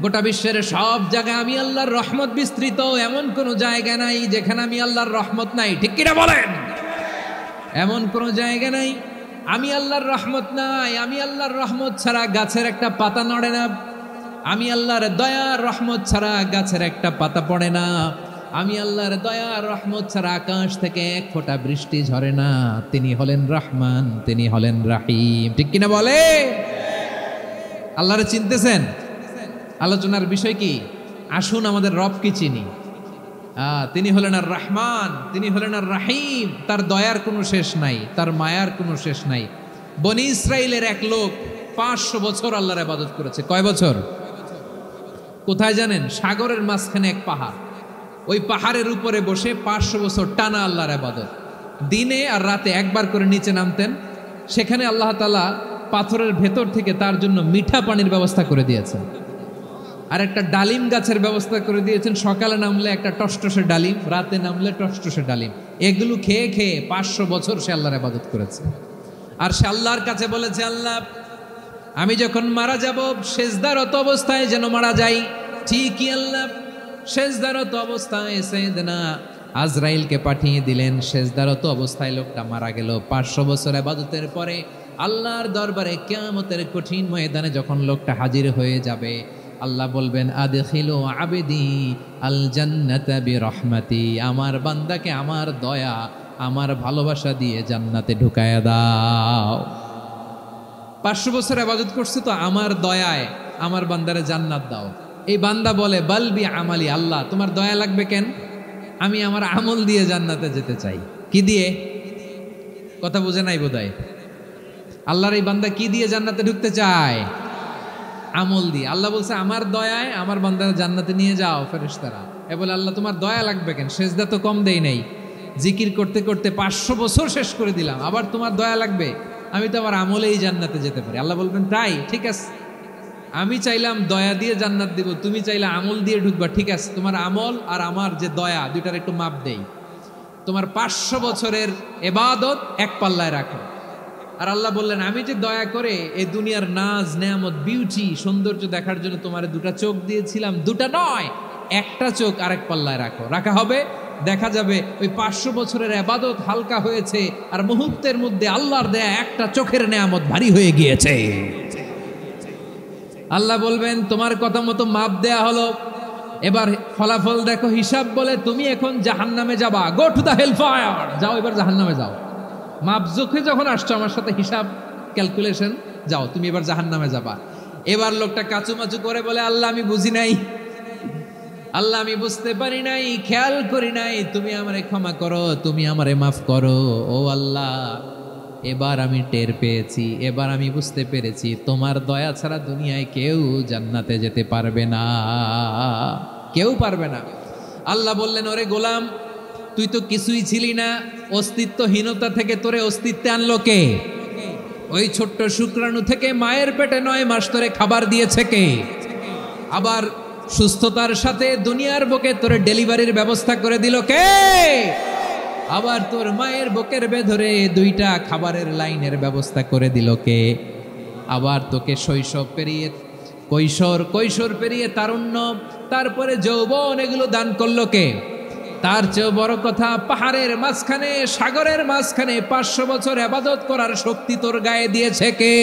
গোটা বিশ্বের সব জায়গায় আমি আল্লাহর রহমত বিস্তৃত, এমন কোন জায়গা নাই যেখানে আমি আল্লাহর রহমত নাই। ঠিক কিনা বলেন? এমন কোন জায়গা নাই আমি আল্লাহর রহমত নাই। আমি আল্লাহর রহমত ছাড়া গাছের একটা পাতা নড়ে না, আমি আল্লাহর দয়ার রহমত ছাড়া গাছের একটা পাতা পড়ে না, আমি আল্লাহর দয়ার রহমত ছাড়া আকাশ থেকে 1 ফোঁটা বৃষ্টি ঝরে না। তিনি হলেন রহমান, তিনি হলেন রাহিম। ঠিক কিনা বলে? আল্লাহরে চিনতেছেন? আলোচনার বিষয় কি? আসুন আমাদের রব কি চিনি। তিনি হলেন আর রহমান, তিনি হলেন আর রাহিম। তার দয়ার কোনো শেষ নাই, তার মায়ার কোনো শেষ নাই। বনি ইসরাইলের এক লোক 500 বছর আল্লাহর ইবাদত করেছে। কয় বছর? কোথায় জানেন? সাগরের মাঝখানে এক পাহাড়, ওই পাহাড়ের উপরে বসে 500 বছর টানা আল্লাহর ইবাদত। দিনে আর রাতে একবার করে নিচে নামতেন। সেখানে আল্লাহ তাআলা পাথরের ভেতর থেকে তার জন্য মিঠা পানির ব্যবস্থা করে দিয়েছেন। আর একটা ডালিম গাছের ব্যবস্থা করে দিয়েছেন, সকালে নামলে একটা টসটসে ডালিম, রাতে নামলে টসটসে ডালিম। এগুলো খেয়ে খেয়ে 500 বছর সে আল্লাহর ইবাদত করেছে। আর সে আল্লাহর কাছে বলেছে, আল্লাহ আমি যখন মারা যাব সেজদারত অবস্থায় যেন মারা যাই। ঠিকই আল্লাহ সেজদারত অবস্থায় সাইয়েদনা আজরাইলকে পাঠিয়ে দিলেন। সেজদারত অবস্থায় লোকটা মারা গেল। 500 বছর ইবাদতের পরে আল্লাহর দরবারে কিয়ামতের কঠিন ময়দানে যখন লোকটা হাজির হয়ে যাবে, আল্লাহ বলবেন আদখিলু আবদি আল জান্নাতা বিরহমাতি, আমার বান্দাকে আমার দয়া আমার ভালোবাসা দিয়ে জান্নাতে ঢুকায়া দাও। 500 বছর ইবাদত করছে তো আমার দয়ায় আমার বান্দারে জান্নাত দাও। এই বান্দা বলে বালবি আমালি, আল্লাহ তোমার দয়া লাগবে কেন, আমি আমার আমল দিয়ে জান্নাতে যেতে চাই। কি দিয়ে? কথা বুঝে নাই বোধহয়। আল্লাহর এই বান্দা কি দিয়ে জান্নাতে ঢুকতে চায়? আমল দিয়ে। আল্লাহ বলছে আমার দয়ায় আমার বান্দারে জান্নাতে নিয়ে যাও। ফেরেশতারা এ বলে আল্লাহ তোমার দয়া লাগবে কেন, সেজদা তো কম দেই নাই, জিকির করতে করতে 500 বছর শেষ করে দিলাম, আবার তোমার দয়া লাগবে? আমি তো আমার আমলেই জান্নাতে যেতে পারি। আল্লাহ বলবেন তাই, ঠিক আছে, আমি চাইলাম দয়া দিয়ে জান্নাত দিব, তুমি চাইলে আমল দিয়ে ঢুকবা, ঠিক আছে, তোমার আমল আর আমার যে দয়া দুইটার একটু মাপ দেই। তোমার 500 বছরের ইবাদত এক পাল্লায় রাখো। আর আল্লাহ বললেন আমি যে দয়া করে এই দুনিয়ার নাজ নেয়ামত বিউটি সৌন্দর্য দেখার জন্য তোমার দুটা চোখ দিয়েছিলাম, দুটা নয় একটা চোখ আরেক পাল্লায় রাখো। রাখা হবে, দেখা যাবে ওই 500 বছরের ইবাদত হালকা হয়েছে আর মুহূর্তের মধ্যে আল্লাহর দেয়া একটা চোখের নেয়ামত ভারী হয়ে গিয়েছে। আল্লাহ বলবেন তোমার কথা মতো মাপ দেয়া হলো, এবার ফলাফল দেখো, হিসাব বলে তুমি এখন জাহান্নামে যাবা, go to the hell fire, যাও এবার জাহান্নামে যাও। মাপ জোখে যখন আসছো আমার সাথে হিসাব ক্যালকুলেশন, যাও তুমি এবার জাহান্নামে যাবা। এবার লোকটা কাচুমাচু করে বলে আল্লাহ আমি বুঝি নাই, আল্লাহ আমি বুঝতে পারি নাই, খেয়াল করি নাই, তুমি আমারে ক্ষমা করো, তুমি আমারে মাফ করো। ও আল্লাহ এবার আমি টের পেয়েছি, এবার আমি বুঝতে পেরেছি তোমার দয়া ছাড়া দুনিয়ায় কেউ জান্নাতে যেতে পারবে না, কেউ পারবে না। আল্লাহ বললেন ওরে গোলাম তুই তো কিছুই ছিলি না, অস্তিত্বহীনতা থেকে তোরে অস্তিত্বে আনলো কে? ওই ছোট্ট শুক্রাণু থেকে মায়ের পেটে 9 মাস ধরে খাবার দিয়েছে কে? আবার সুস্থতার সাথে দুনিয়ার বুকে তোরে ডেলিভারির ব্যবস্থা করে দিল কে? আবার তোর মায়ের বুকের ভেতরে 2টা খাবারের লাইনের ব্যবস্থা করে দিল কে? আবার তোকে শৈশব পেরিয়ে কৈশোর পেরিয়ে তারুণ্য, তারপরে যৌবন, এগুলো দান করলো কে? তার চেয়ে বড় কথা, পাহাড়ের মাঝখানে সাগরের মাঝখানে 500 বছর ইবাদত করার শক্তি তোর গায়ে দিয়েছে কে?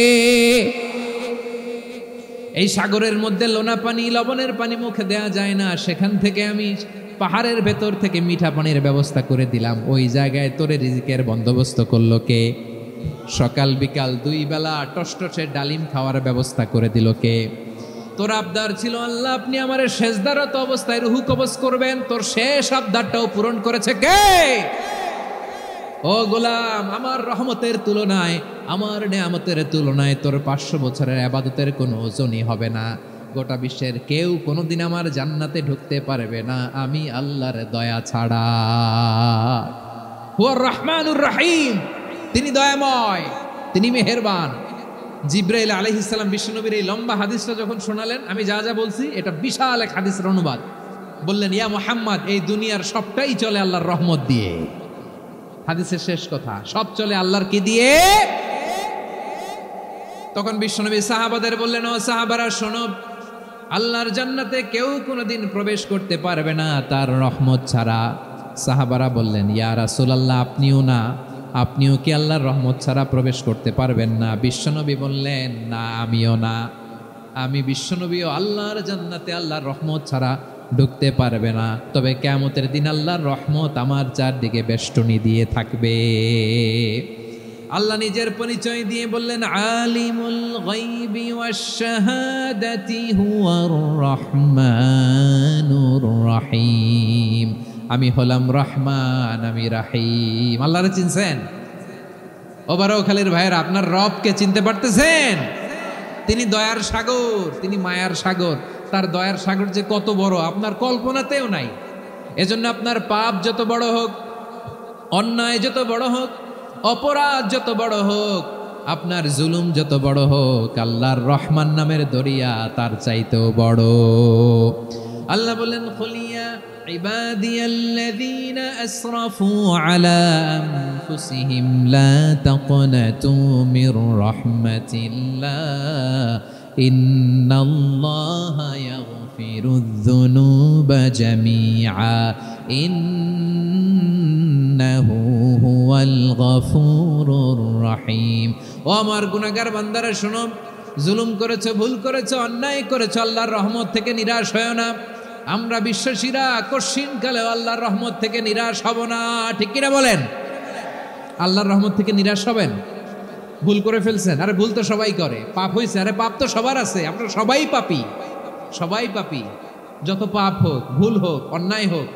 এই সাগরের মধ্যে লোনা পানি লবণের পানি মুখে দেয়া যায় না, সেখান থেকে আমি পাহাড়ের ভেতর থেকে মিঠা পানির ব্যবস্থা করে দিলাম। ওই জায়গায় তোরে রিজিকের বন্দোবস্ত করলো কে? সকাল বিকাল 2 বেলা টসটসে ডালিম খাওয়ার ব্যবস্থা করে দিল কে? তোর আবদার ছিল আল্লাহ আপনি আমার সেজদারত অবস্থায় রুহু কবজ করবেন, তোর শেষ আবদারটাও পূরণ করেছে কে? ও গোলাম আমার রহমতের তুলনায়, আমার নেয়ামতের তুলনায় তোর 500 বছরের ইবাদতের কোনো ওজনই হবে না। গোটা বিশ্বের কেউ কোনোদিন আমার জান্নাতে ঢুকতে পারবে না আমি আল্লাহর দয়া ছাড়া। হুয়ার রহমানুর রহিম, তিনি দয়াময়, তিনি মেহেরবান। জিব্রাইল আলাইহিস সালাম বিশ্বনবীর এই লম্বা হাদিসটা যখন শোনালেন, আমি যা যা বলছি এটা বিশাল এক হাদিসের অনুবাদ। বললেন ইয়া মুহাম্মদ এই দুনিয়ার সবটাই চলে আল্লাহর রহমত দিয়ে। হাদিসের শেষ কথা, সব চলে আল্লাহর কি দিয়ে? তখন বিশ্বনবী সাহাবাদের বললেন ও সাহাবারা শোনো, আল্লাহর জান্নাতে কেউ কোনোদিন প্রবেশ করতে পারবে না তার রহমত ছাড়া। সাহাবারা বললেন ইয়া রাসূলুল্লাহ আপনিও না, আপনিও কি আল্লাহর রহমত ছাড়া প্রবেশ করতে পারবেন না? বিশ্বনবী বললেন না আমিও না, আমি বিশ্বনবীও আল্লাহর জান্নাতে আল্লাহর রহমত ছাড়া ঢুকতে পারবে না, তবে কিয়ামতের দিন আল্লাহর রহমত আমার চারদিকে বেষ্টনী দিয়ে থাকবে। আল্লাহ নিজের পরিচয় দিয়ে বললেন আলিমুল গায়বি ওয়াশ শাহাদাতি হুয়ার রহমানুর রহিম, আমি হলাম রহমান, আমি রাহিম। আল্লাহরে চিনছেন? ও বারোখালীর ভাইয়েরা আপনার রবকে চিনতে পারতেছেন? তিনি দয়ার সাগর, তিনি মায়ার সাগর। তার দয়ার সাগর যে কত বড় আপনার কল্পনাতেও নাই। এজন্য আপনার পাপ যত বড় হোক, অন্যায় যত বড় হোক, অপরাধ যত বড় হোক, আপনার জুলুম যত বড় হোক, আল্লাহর রহমান নামের দরিয়া তার চাইতেও বড়। আল্লাহ বলেন, খুলিয়া ইবাদিয়াল্লাযীনা আসরাফু আলা আনফুসিহিম লা তাকনাতু মির রাহমাতিল্লাহ ইন্নাল্লাহা ইয়াগফিরুয যুনুবা জামিআ ইন্নাহু হুয়াল গফুরুর রহিম। ও আমার গুনাহগার বান্দারা শোনো, জুলুম করেছো, ভুল করেছো, অন্যায় করেছো, আল্লাহর রহমত থেকে নিরাশ হয়ো না। আমরা বিশ্বাসীরা কশিনকালে আল্লাহর রহমত থেকে নিরাশ হব না, ঠিক কিনা বলেন? আল্লাহর রহমত থেকে নিরাশ হবেন? ভুল করে ফেলছেন, আরে ভুল তো সবাই করে। পাপ হয়েছে, আরে পাপ তো সবার আছে, আমরা সবাই পাপী, সবাই পাপী। যত পাপ হোক, ভুল হোক, অন্যায় হোক,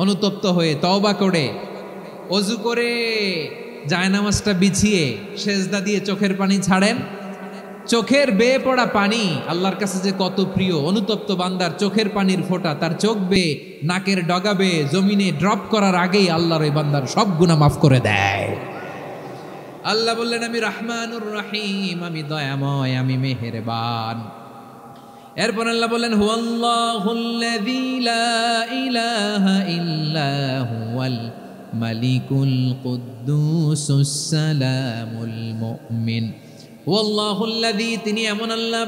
অনুতপ্ত হয়ে তওবা করে ওযু করে জায়নামাজটা বিছিয়ে সেজদা দিয়ে চোখের পানি ছাড়েন। চোখের বেয়ে পড়া পানি আল্লাহর কাছে যে কত প্রিয়। অনুতপ্ত বান্দার চোখের পানির ফোঁটা তার চোখ বেয়ে, নাকের ডগা বেয়ে জমিনে ড্রপ করার আগেই আল্লাহর ওই বান্দার সব গুনাহ মাফ করে দেয়। আল্লাহ বললেন, আমি রহমানুর রহিম, আমি দয়াময়, আমি মেহেরবান। এরপর আল্লাহ বললেন, হুয়াল্লাহুল্লাযী লা ইলাহা ইল্লা হুয়াল মালিকুল কুদ্দুসুস সালামুল মুমিন। হুয়াল্লাহুল্লাযী, তিনি এমন আল্লাহ,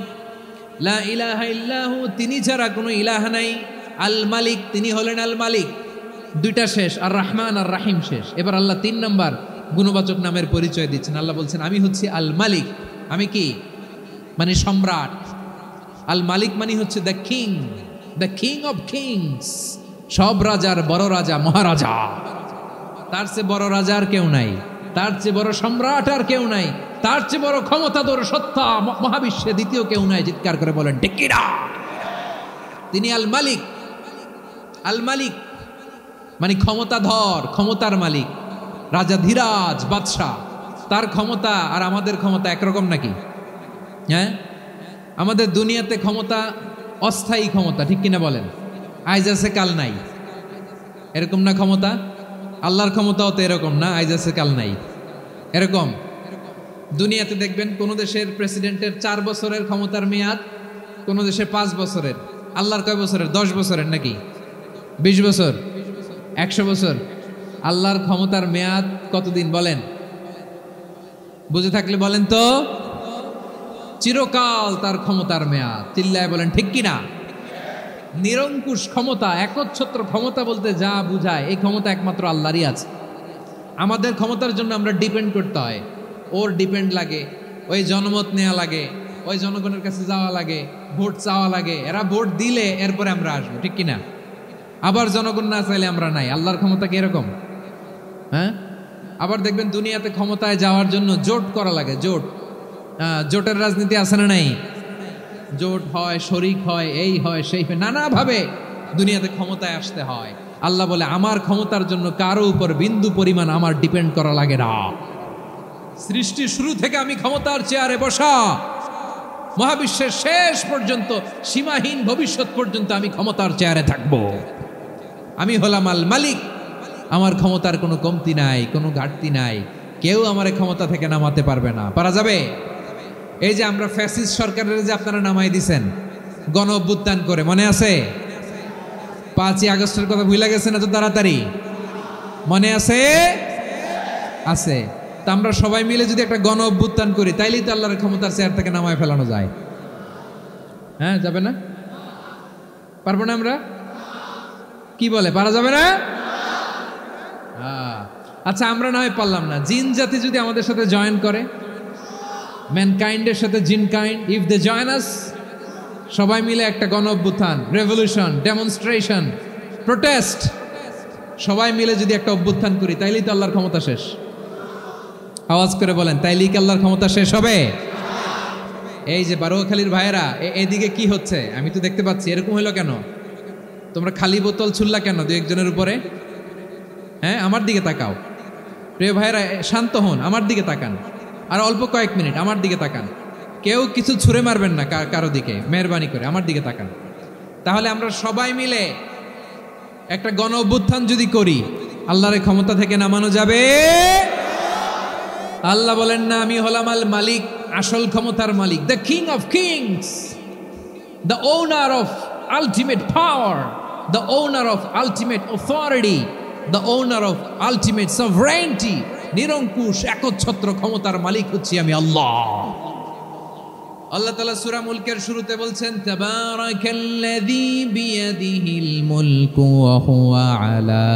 লা ইলাহা ইল্লাহু, তিনি ছাড়া কোনো ইলাহ নাই। আল মালিক, তিনি হলেন আল মালিক। দুইটা শেষ, আর রহমান আর রাহিম শেষ। এবার আল্লাহ 3 নম্বর গুণবাচক নামের পরিচয় দিচ্ছেন। আল্লাহ বলছেন, আমি হচ্ছি আল মালিক। আমি কি? মানে সম্রাট। আল মালিক মানে হচ্ছে the king, the king of kings. সব রাজার বড় রাজা, মহারাজা। তার চেয়ে বড় রাজা আর কেউ নাই, তার চেয়ে বড় সম্রাট আর কেউ নাই, তার চেয়ে বড় ক্ষমতাধর সত্তা মহাবিশ্বে দ্বিতীয় কেউ নাই। চিৎকার করে বলেন, ঠিক কিনা? তিনি আল মালিক। আল মালিক মানে ক্ষমতাধর, ক্ষমতার মালিক, রাজা ধীরাজ বাদশাহ। তার ক্ষমতা আর আমাদের ক্ষমতা একরকম নাকি? হ্যাঁ, আমাদের দুনিয়াতে ক্ষমতা অস্থায়ী ক্ষমতা, ঠিক কিনা বলেন? আইজ আছে কাল নাই, এরকম না ক্ষমতা? আল্লাহর ক্ষমতাও তো এরকম না, আইজ আছে কাল নাই এরকম। দুনিয়াতে দেখবেন কোন দেশের প্রেসিডেন্টের 4 বছরের ক্ষমতার মেয়াদ, কোন দেশে 5 বছরের। আল্লাহর কয় বছরের? 10 বছরের নাকি 20 বছর, 100 বছর। আল্লাহর ক্ষমতার মেয়াদ কতদিন বলেন? বুঝে থাকলে বলেন তো। চিরকাল তার ক্ষমতার মেয়াদ। চিল্লায় বলেন, ঠিক কিনা? নিরঙ্কুশ ক্ষমতা, একচ্ছত্র ক্ষমতা বলতে যা বুঝায়, এই ক্ষমতা একমাত্র আল্লাহরই আছে। আমাদের ক্ষমতার জন্য আমরা ডিপেন্ড করতে হয়, ওর ডিপেন্ড লাগে, ওই জনমত নেওয়া লাগে, ওই জনগণের কাছে যাওয়া লাগে, ভোট চাওয়া লাগে। এরা ভোট দিলে এরপরে আমরা আসবো, ঠিক কিনা? আবার জনগণ না চাইলে আমরা নাই। আল্লাহর ক্ষমতা কি এরকম? হ্যাঁ, আবার দেখবেন দুনিয়াতে ক্ষমতায় যাওয়ার জন্য জোট করা লাগে। জোট, জোটের রাজনীতি আছে না নাই? জোট হয়, শরিক হয়, এই হয়, সেই হয়, নানাভাবে দুনিয়াতে ক্ষমতায় আসতে হয়। আল্লাহ বলে, আমার ক্ষমতার জন্য কারো উপর বিন্দু পরিমাণ আমার ডিপেন্ড করা লাগে না। সৃষ্টির শুরু থেকে আমি ক্ষমতার চেয়ারে বসা, মহাবিশ্বের শেষ পর্যন্ত, সীমাহীন ভবিষ্যৎ পর্যন্ত আমি ক্ষমতার চেয়ারে থাকব। আমি হলাম আল মালিক। আমার ক্ষমতার কোনো কমতি নাই, কোনো ঘাটতি নাই। কেউ আমার ক্ষমতা থেকে নামাতে পারবে না। পারা যাবে? এই যে আমরা ফ্যাসিস্ট সরকারের যে আপনারা নামাই দিছেন গণ অভ্যুত্থান করে, মনে আছে? 5ই আগস্টের কথা ভুলে গেছেন এত তাড়াতাড়ি? মনে আছে? আছে। তা আমরা সবাই মিলে যদি একটা গণ অভ্যুত্থান করি, তাইলেই তো আল্লাহর ক্ষমতার চেয়ার থেকে নামায় ফেলানো যায়। হ্যাঁ, যাবে না? পারবো না আমরা? কি বলে, পারা যাবে না? আচ্ছা, আমরা না হয় পারলাম না, জিন জাতি যদি আমাদের সাথে জয়েন করে, ম্যানকাইন্ডের সাথে জিনকাইন্ড, ইফ দে জয়েন আস, সবাই মিলে একটা গণ অভ্যুত্থান, রেভলিউশন, ডেমনস্ট্রেশন, প্রোটেস্ট, সবাই মিলে যদি একটা অভ্যুত্থান করি, তাইলেই তো আল্লাহর ক্ষমতা শেষ। আওয়াজ করে বলেন, তাইলেই কি আল্লাহর ক্ষমতা শেষ হবে? এই যে বারোয়াখালীর ভাইয়েরা, এদিকে কি হচ্ছে আমি তো দেখতে পাচ্ছি। এরকম হলো কেন? তোমরা খালি বোতল ছুড়লা কেন 2-1 উপরে? হ্যাঁ, আমার দিকে তাকাও। প্রিয় ভাইয়েরা, শান্ত হন, আমার দিকে তাকান। আর অল্প কয়েক মিনিট আমার দিকে তাকান। কেউ কিছু ছুঁড়ে মারবেন না কারো দিকে, মেহরবানি করে আমার দিকে তাকান। তাহলে আমরা সবাই মিলে একটা গণ অভ্যুত্থান যদি করি, আল্লাহর ক্ষমতা থেকে নামানো যাবে। আল্লাহ বলেন না আমি হলাম আল মালিক, আসল ক্ষমতার মালিক, the king of Kings, the owner of ultimate power, the owner of ultimate authority, the owner of ultimate sovereignty. নিরঙ্কুশ একচ্ছত্র ক্ষমতার মালিক হচ্ছি আমি আল্লাহ। আল্লাহ তাআলা সূরা মুলকের শুরুতে বলছেন তাবারাকাল্লাযী বিয়াদিহিল মুলকু ওয়া হুয়া আলা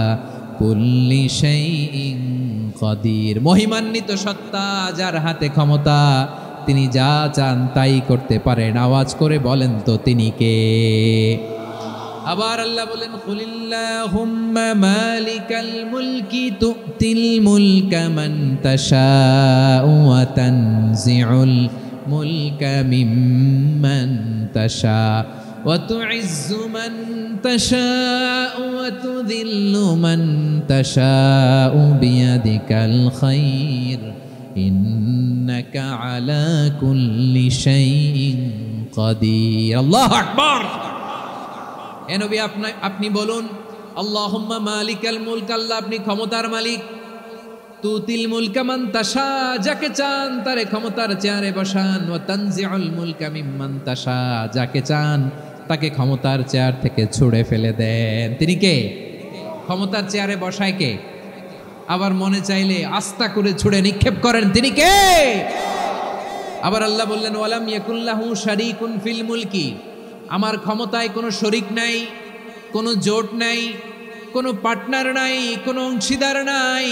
কুল্লি শাইইন কাদির। মহিমান্বিত সত্তা, যার হাতে ক্ষমতা, তিনি যা চান তাই করতে পারেন। আওয়াজ করে বলেন তো তিনি কে? আবার আল্লাহ বলেন কুলিল্লাহুম্মা মালিকাল মুলকি তুতিল মুলকা মান তাশাউ ওয়া তানজিউল মুলকা মিম্মান তাশা ওয়া তুইজ্জু মান তাশাউ ওয়া তুযিল্লু মান তাশাউ বিয়াদিকাল খায়র ইন্নাকা আলা কুল্লি শাইইন কাদির। আল্লাহু আকবার। এ নবী আপনি বলুন আল্লাহুম্মা মালিকাল মুলক, আল্লাহ আপনি ক্ষমতার মালিক। তুতিল মুলকা মান তাশা, যাকে চান তারে ক্ষমতার চেয়ারে বসান। ওয়া তানজিউল মুলকা মিম্মান তাশা, যাকে চান তাকে ক্ষমতার চেয়ার থেকে ছুঁড়ে ফেলে দেন। তিনি কে? ক্ষমতার চেয়ারে বসায় কে? আবার মনে চাইলে আস্থা করে ছুঁড়ে নিক্ষেপ করেন, তিনি কে? আবার আল্লাহ বললেন ওয়ালাম ইয়াকুল্লাহু শারীকুন ফিল মুলকি, আমার ক্ষমতায় কোনো শরিক নাই, কোনো জোট নাই, কোনো পার্টনার নাই, কোনো অংশীদার নাই।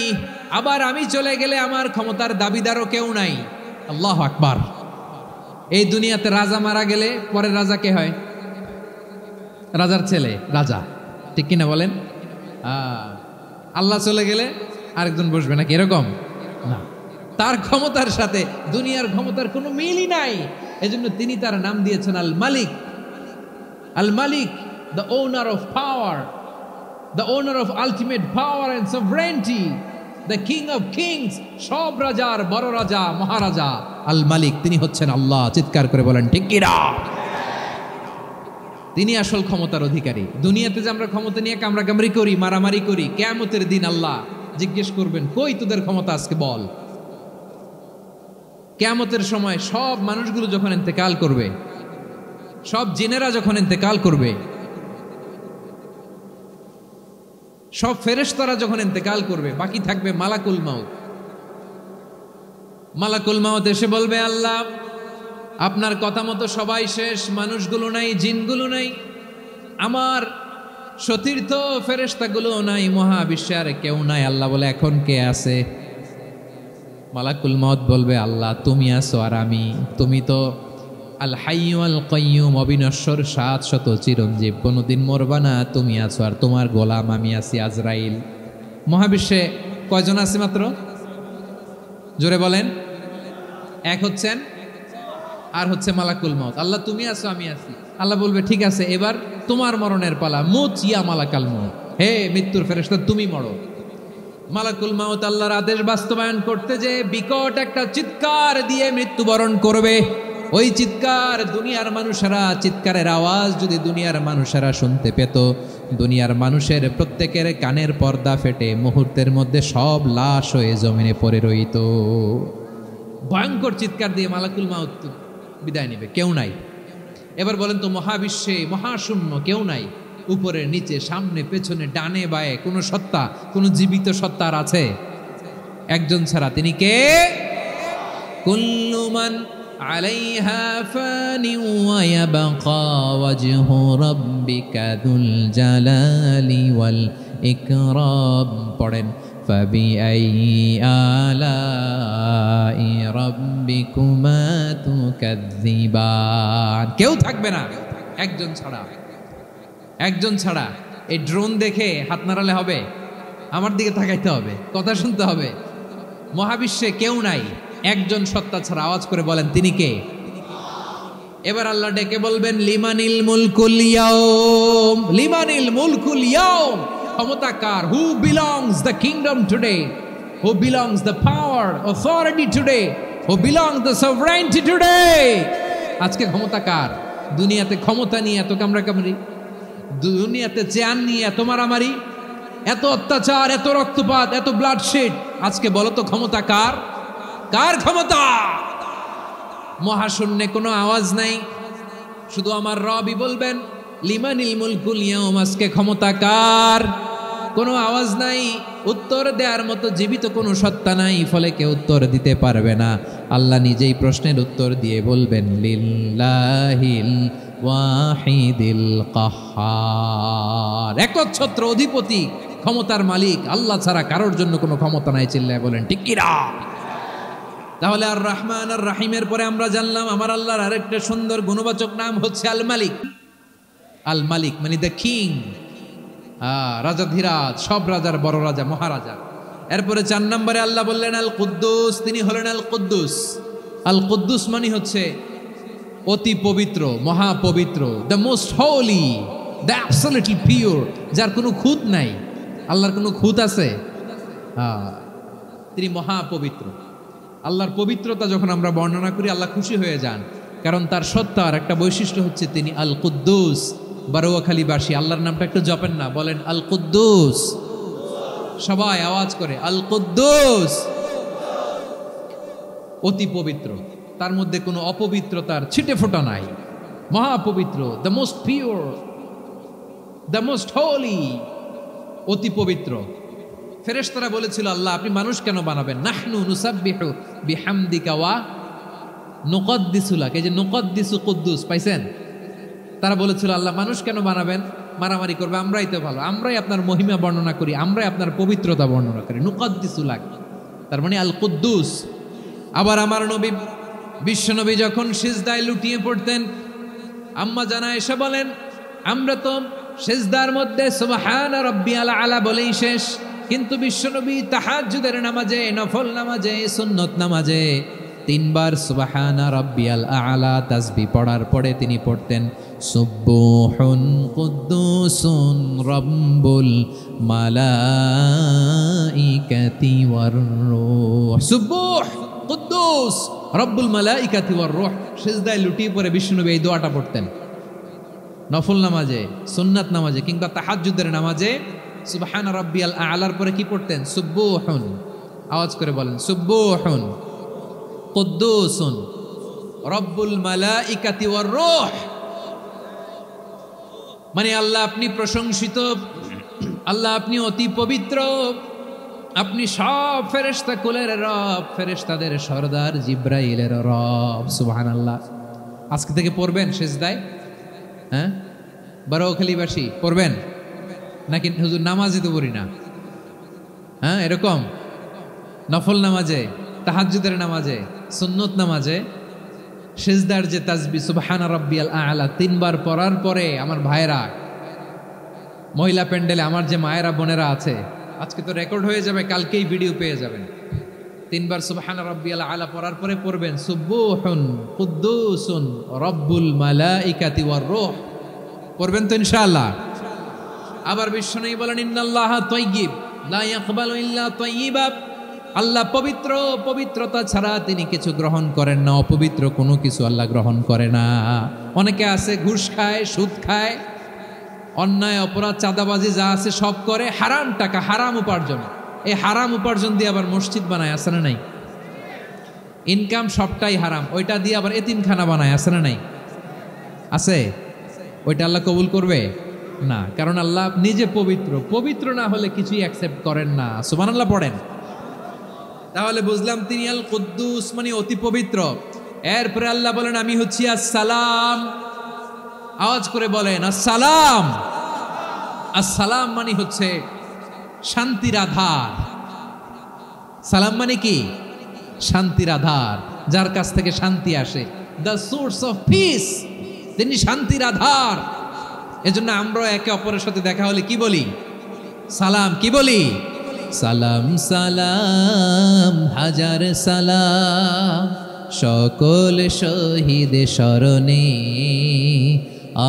আবার আমি চলে গেলে আমার ক্ষমতার দাবিদারও কেউ নাই। আল্লাহু আকবার। এই দুনিয়াতে রাজা মারা গেলে পরের রাজা কে হয়? রাজার ছেলে রাজা, ঠিক কিনা বলেন? আল্লাহ চলে গেলে আরেকজন বসবে নাকি? এরকম না, তার ক্ষমতার সাথে দুনিয়ার ক্ষমতার কোনো মিলই নাই। এজন্য তিনি তার নাম দিয়েছেন আল মালিক। আল মালিক, the owner of power, the owner of ultimate power and sovereignty, the king of kings, সব রাজার বড় রাজা, মহারাজা আল মালিক, তিনি হচ্ছেন আল্লাহ। চিৎকার করে বলেন ঠিক কিনা? তিনি আসল ক্ষমতার অধিকারী। দুনিয়াতে যে আমরা ক্ষমতা নিয়ে কামড়াকামড়ি করি, মারামারি করি, কিয়ামতের দিন আল্লাহ জিজ্ঞেস করবেন কই তোদের ক্ষমতা আজকে বল। কিয়ামতের সময় সব মানুষগুলো যখন ইন্তেকাল করবে, সব জিনেরা যখন ইন্তেকাল করবে, সব ফেরেশতারা যখন ইন্তেকাল করবে, বাকি থাকবে মালাকুল মাউত। মালাকুল মাউত এসে বলবে আল্লাহ আপনার কথা মতো সবাই শেষ, মানুষগুলো নাই, জিনগুলো নাই, আমার সতীর্থ ফেরেশতাগুলো নাই, মহাবিশ্বে আর কেউ নাই। আল্লাহ বলে এখন কে আছে? মালাকুল মাউত বলবে আল্লাহ তুমি আছো আর আমি। তুমি তো আল হাইয়্যু আল কাইয়্যুম, অবিনশ্বর, শাশ্বত, চিরঞ্জীব, কোনোদিন মরবা না, তুমি আছো আর তোমার গোলাম আমি আছি আজরাইল। মহাবিশ্বে কয়জন আছে মাত্র? জোরে বলেন। এক হচ্ছেন আর হচ্ছে মালাকুল মাউত। আল্লাহ তুমি আছো আমি আছি। আল্লাহ বলবে ঠিক আছে এবার তোমার মরণের পালা, মুত ইয়া মালাকাল মাউত, হে মৃত্যুর ফেরেশতা তুমি মরো। মালাকুল মাউত আল্লাহর আদেশ বাস্তবায়ন করতে যে বিকট একটা চিৎকার দিয়ে মৃত্যুবরণ করবে। ওই চিৎকার দুনিয়ার মানুষেরা, চিৎকারের আওয়াজ যদি দুনিয়ার মানুষেরা শুনতে পেত, দুনিয়ার মানুষের প্রত্যেকের কানের পর্দা ফেটে মুহূর্তের মধ্যে সব লাশ হয়ে জমিনে পড়ে রইত। ভয়ঙ্কর চিৎকার দিয়ে মালাকুল মাউত বিদায় নেবে, কেউ নাই। এবার বলেন তো মহাবিশ্বে মহাশূন্য, কেউ নাই, উপরে নিচে সামনে পেছনে ডানে বায়ে কোনো সত্তা, কোনো জীবিত সত্তার আছে? একজন ছাড়া, তিনি কে? কুল্লু মান আলাইহা ফানি ওয়া ইয়াবকা ওয়াজহু রাব্বিকা যুল জালালি ওয়াল ইকরাম। পড়েন ফাবিআইয়ি আলাই রাব্বিকুমা তুকাযযিবান। কেউ থাকবে না একজন ছাড়া, একজন ছাড়া। এই ড্রোন দেখে হাত নাড়ালে হবে? আমার দিকে তাকাইতে হবে, কথা শুনতে হবে। মহাবিশ্বে কেউ নাই একজন সত্তা ছাড়া। আওয়াজ করে বলেন তিনি কে? এবার আল্লাহ ডেকে বলবেন লিমানিল মুলকুল ইয়াউম, লিমানিল মুলকুল ইয়াউম। ক্ষমতা কার? Who belongs the kingdom today, who belongs the power authority today, who belongs the sovereignty today. আজকে ক্ষমতা কার? দুনিয়াতে ক্ষমতা নিয়ে এত কামড়াকামড়ি, দুনিয়াতে চেয়ার নিয়ে এত মারামারি, এত অত্যাচার, এত রক্তপাত, এত ব্লাডশেড। আজকে বলো তো ক্ষমতা কার? কার ক্ষমতা? মহাশূন্যে কোনো আওয়াজ নাই, শুধু আমার রবই বলবেন লিমানিল মুলকুল ইয়াউম, আজকে ক্ষমতা কার? কোনো আওয়াজ নাই, উত্তর দেওয়ার মতো জীবিত কোনো সত্তা নাই, ফলে কেউ উত্তর দিতে পারবে না। আল্লাহ নিজেই প্রশ্নের উত্তর দিয়ে বলবেন লিল্লাহিল ওয়াহিদিল কাহ্হার, একচ্ছত্র অধিপতি, ক্ষমতার মালিক আল্লাহ ছাড়া কারোর জন্য কোনো ক্ষমতা নাই। চিল্লায় বলেন ঠিক কি না? তাহলে আর রহমান আর রাহিমের পরে আমরা জানলাম আমার আল্লাহর আরেকটা সুন্দর গুণবাচক নাম হচ্ছে আল মালিক। আল মালিক মানে দ্য কিং, রাজাধিরাজ, সব রাজার বড় রাজা, মহারাজা। এরপরে 4 নম্বরে আল্লাহ বললেন আল কুদ্দুস, তিনি হলেন আল কুদ্দুস। আল কুদ্দুস মানে হচ্ছে অতি পবিত্র, মহাপবিত্র, the most holy, the absolutely pure, যার কোনো খুঁত নাই। আল্লাহর কোনো খুঁত আছে? তিনি মহাপবিত্র। আল্লাহর পবিত্রতা যখন আমরা বর্ণনা করি আল্লাহ খুশি হয়ে যান, কারণ তার সত্তার একটা বৈশিষ্ট্য হচ্ছে তিনি আল কুদ্দুস। বারোয়াখালীবাসী আল্লাহর নামটা একটু জপেন না, বলেন আল কুদ্দুস, সবাই আওয়াজ করে আল কুদ্দুস। অতি পবিত্র, তার মধ্যে কোনো অপবিত্রতার ছিটে ফোঁটা নাই, মহাপবিত্র, the most pure, the most holy, অতি পবিত্র। ফেরেশতারা বলেছিল আল্লাহ আপনি মানুষ কেন বানাবেন? নাহনু নুসাব্বিহু বিহামদিকা ওয়া নুকদ্দিসু লাক, এই যে নুকদ্দিসু কুদ্দুস পাইছেন? তারা বলেছিল আল্লাহ মানুষ কেন বানাবেন, মারামারি করবে, আমরাই তো ভালো, আমরাই আপনার মহিমা বর্ণনা করি, আমরাই আপনার পবিত্রতা বর্ণনা করি। নুকদ্দিসু লাক তার মানে আল কুদ্দুস। আবার আমার নবী বিশ্বনবী যখন সিজদায় লুটিয়ে পড়তেন, আম্মা জানা এসে বলেন আমরা তো সিজদার মধ্যে সুবহানা রাব্বিয়াল আলা বলেই শেষ, কিন্তু বিশ্বনবী তাহাজ্জুদের নামাজে, নফল নামাজে, সুন্নত নামাজে 3 বার সুবহানা রাব্বিয়াল আলা তাসবিহ পড়ার পরে তিনি পড়তেন সুবহুন কুদ্দুসুন রাব্বুল মালাইকাতি ওয়ার রূহ। সুবহ কুদ্দুস রব্বুল মালাইকাতি ওয়ার রূহ। সিজদায় লুটিয়ে পড়ে বিশ্বনবী এই দোয়াটা পড়তেন। নফল নামাজে, সুন্নাত নামাজে কিংবা তাহাজ্জুদের নামাজে সুবহানা রাব্বিয়াল আলার পরে কি পড়তেন? সুবহুন, আওয়াজ করে বলেন সুবহুন কুদ্দুসুন রব্বুল মালাইকাতি ওয়ার রূহ। মানে আল্লাহ আপনি প্রশংসিত, আল্লাহ আপনি অতি পবিত্র, আপনি সব ফেরেশতা কুলের রব, ফেরেশতাদের সরদার জিব্রাইলের রব। সুবহানাল্লাহ। আজকে থেকে পড়বেন সিজদায়? হ্যাঁ, বারোখালীবাসী পড়বেন নাকি? হুজুর নামাজে তো পড়ি না। হ্যাঁ, এরকম নফল নামাজে, তাহাজ্জুদের নামাজে, সুন্নত নামাজে সিজদার যে তাসবিহ সুবহানা রাব্বিয়াল আলা 3 বার পড়ার পরে আমার ভাইরা, মহিলা প্যান্ডেলে আমার যে মায়েরা বোনেরা আছে, আজকে তো রেকর্ড হয়ে যাবে, কালকেই ভিডিও পেয়ে যাবেন। 3 বার সুবহানা রাব্বিয়াল আলা পড়ার পরে পড়বেন সুবহুন কুদ্দুসুন রব্বুল মালাইকাতি ওয়ার রূহ। পড়বেন তো ইনশাআল্লাহ? আবার বিশ্বনবী বলেন ইন্নাল্লাহা তাইয়্যিব লা ইয়াকবালু ইল্লা তাইয়্যিবা, আল্লাহ পবিত্র, পবিত্রতা ছাড়া তিনি কিছু গ্রহণ করেন না, অপবিত্র কোনো কিছু আল্লাহ গ্রহণ করে না। অনেকে আছে ঘুষ খায়, সুদ খায়, অন্যায় অপরাধ চাঁদাবাজি যা আছে সব করে, হারাম টাকা, হারাম উপার্জন। এই হারাম উপার্জন দিয়ে আবার মসজিদ বানায়, আছে না নাই? ইনকাম সবটাই হারাম, ওইটা দিয়ে আবার এতিমখানা বানায়, আছে না নাই? আছে। ওইটা আল্লাহ কবুল করবে না, কারণ আল্লাহ নিজে পবিত্র, পবিত্র না হলে কিছুই অ্যাকসেপ্ট করেন না। সুবহানাল্লাহ পড়েন। তাহলে বুঝলাম তিনি আল কুদ্দুস মানে অতি পবিত্র। এরপরে আল্লাহ বলেন আমি হচ্ছি আসসালাম। আওয়াজ করে বলেন আসসালাম। আসসালাম মানে হচ্ছে শান্তির আধার। সালাম মানে কি? শান্তির আধার, যার কাছ থেকে শান্তি আসে, দ্য সোর্স অফ পিস। তিনি শান্তির আধার। এজন্য আমরা একে অপরের সাথে দেখা হলে কি বলি? সালাম। কি বলি? সালাম সালাম হাজার সালাম সকল শহীদ স্মরণে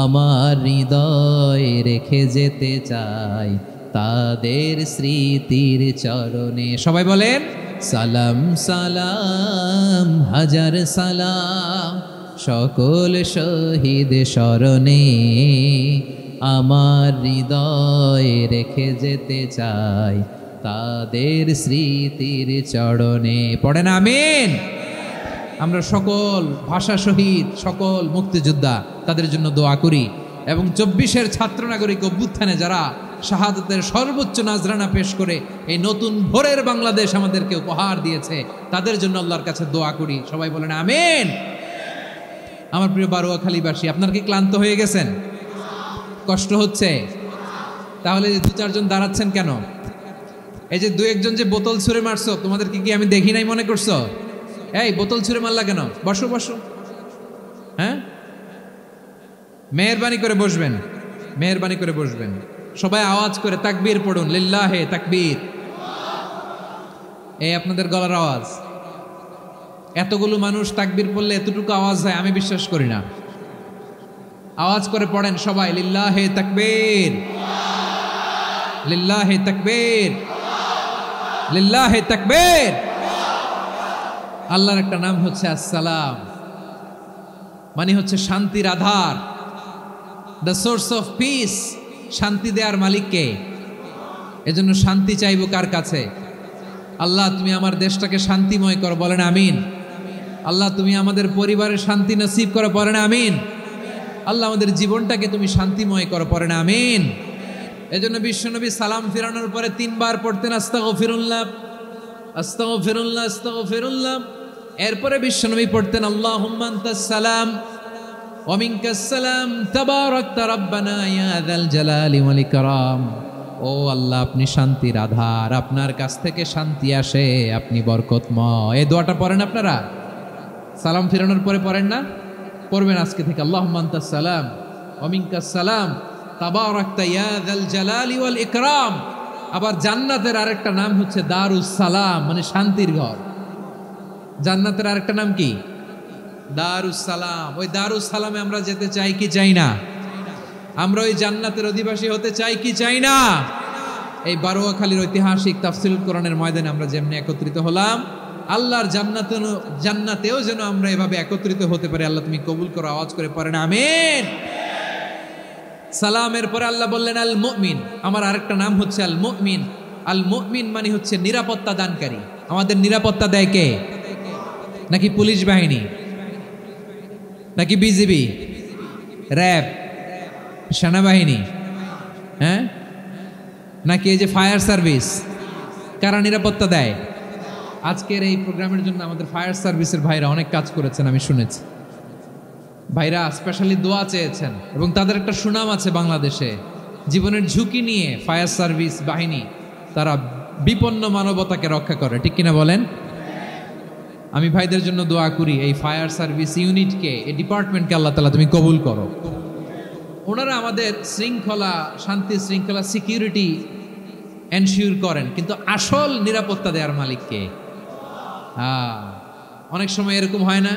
আমার হৃদয় রেখে যেতে চাই তাদের স্মৃতির চরণে। সবাই বলেন সালাম সালাম হাজার সালাম সকল শহীদ স্মরণে আমার হৃদয় রেখে যেতে চাই তাদের স্মৃতির চরণে। পড়েন আমিন। আমরা সকল ভাষা শহীদ, সকল মুক্তিযোদ্ধা তাদের জন্য দোয়া করি, এবং 24-এর ছাত্র নাগরিক অভ্যুত্থানে যারা শাহাদাতের সর্বোচ্চ নাজরানা পেশ করে এই নতুন ভোরের বাংলাদেশ আমাদেরকে উপহার দিয়েছে, তাদের জন্য আল্লাহর কাছে দোয়া করি। সবাই বলেন আমিন। আমার প্রিয় বারোয়াখালীবাসী, আপনার কি ক্লান্ত হয়ে গেছেন? কষ্ট হচ্ছে? তাহলে 2-4 জন দাঁড়াচ্ছেন কেন? এই যে 2-1 জন যে বোতল ছুঁড়ে মারছো, তোমাদেরকে কি আমি দেখি নাই মনে করছো? এই বোতল ছুঁড়ে মারলা কেন? বসো বসো। হ্যাঁ, মেহেরবানি করে বসবেন, মেহেরবানি করে বসবেন। সবাই আওয়াজ করে তাকবীর পড়ুন, লিল্লাহে তাকবীর। এই আপনাদের গলার আওয়াজ। এতগুলো মানুষ তাকবীর পড়লে এতটুকু আওয়াজ হয়, আমি বিশ্বাস করি না। আওয়াজ করে পড়েন সবাই, লিল্লাহে তাকবীর, লিল্লাহে তাকবীর, লিল্লাহে তাকবীর। আল্লাহর একটা নাম হচ্ছে আসসালাম, মানে হচ্ছে শান্তির আধার, দ্য সোর্স অফ পিস। শান্তি দেওয়ার মালিককে। এজন্য শান্তি চাইব কার কাছে? আল্লাহ তুমি আমার দেশটাকে শান্তিময় করো, বলেন আমিন। আল্লাহ তুমি আমাদের পরিবারের শান্তি নসিব করো, বলেন আমিন। আল্লাহ আমাদের জীবনটাকে তুমি শান্তিময় করো, পড়েন আমিন। এজন্য বিশ্বনবী সালাম ফিরানোর পরে 3 বার পড়তেন আস্তাগফিরুল্লাহ, আস্তাগফিরুল্লাহ, আস্তাগফিরুল্লাহ। এরপরে বিশ্বনবী পড়তেন আল্লাহুম্মা আনতাস সালাম ওয়া মিনকাস সালাম তাবারাকতা রাব্বানা ইয়া যাল জালালি ওয়াল ইকরাম। ও আল্লাহ, আপনি শান্তির আধার, আপনার কাছ থেকে শান্তি আসে, আপনি বরকতময়। এই দোয়াটা পড়েন আপনারা? সালাম ফিরানোর পরে পড়েন না? পড়বেন আজকে থেকে, আল্লাহুম্মা আনতাস সালাম ওয়া মিনকাস সালাম তাবারাকতা ইয়া যাল জালালি ওয়াল ইকরাম। আবার জান্নাতের আরেকটা নাম হচ্ছে দারুস সালাম, মানে শান্তির ঘর। জান্নাতের আরেকটা নাম কি? দারুস সালাম। ওই দারুস সালামে আমরা যেতে চাই কি চাই না? আমরা ওই জান্নাতের অধিবাসী হতে চাই কি চাই না? এই বারোয়াখালীর ঐতিহাসিক তাফসীরুল কোরআনের ময়দানে আমরা যেমনি একত্রিত হলাম, আল্লাহর জান্নাতেও যেন আমরা এভাবে একত্রিত হতে পারি। আল্লাহ তুমি কবুল করো। আওয়াজ করে পড়েন আমিন। সালামের পরে আল্লাহ বললেন আল মুমিন। আমার আরেকটা নাম হচ্ছে আল মুমিন। আল মুমিন মানে হচ্ছে নিরাপত্তা দানকারী। আমাদের নিরাপত্তা দেয় কে? নাকি পুলিশ বাহিনী, নাকি বিজিবি, র্যাব, সেনাবাহিনী, হ্যাঁ, নাকি এই যে ফায়ার সার্ভিস? কারা নিরাপত্তা দেয়? আজকের এই প্রোগ্রামের জন্য আমাদের ফায়ার সার্ভিসের ভাইরা অনেক কাজ করেছেন, আমি শুনেছি। ভাইরা স্পেশালি দোয়া চেয়েছেন, এবং তাদের একটা সুনাম আছে বাংলাদেশে। জীবনের ঝুঁকি নিয়ে ফায়ার সার্ভিস বাহিনী তারা বিপন্ন মানবতাকে রক্ষা করে, ঠিক কিনা বলেন? আমি ভাইদের জন্য দোয়া করি, এই ফায়ার সার্ভিস ইউনিটকে, এই ডিপার্টমেন্টকে আল্লাহ তাআলা তুমি কবুল করো। ওনারা আমাদের শৃঙ্খলা, শান্তি শৃঙ্খলা, সিকিউরিটি এনশিওর করেন, কিন্তু আসল নিরাপত্তা দেওয়ার মালিককে। অনেক সময় এরকম হয় না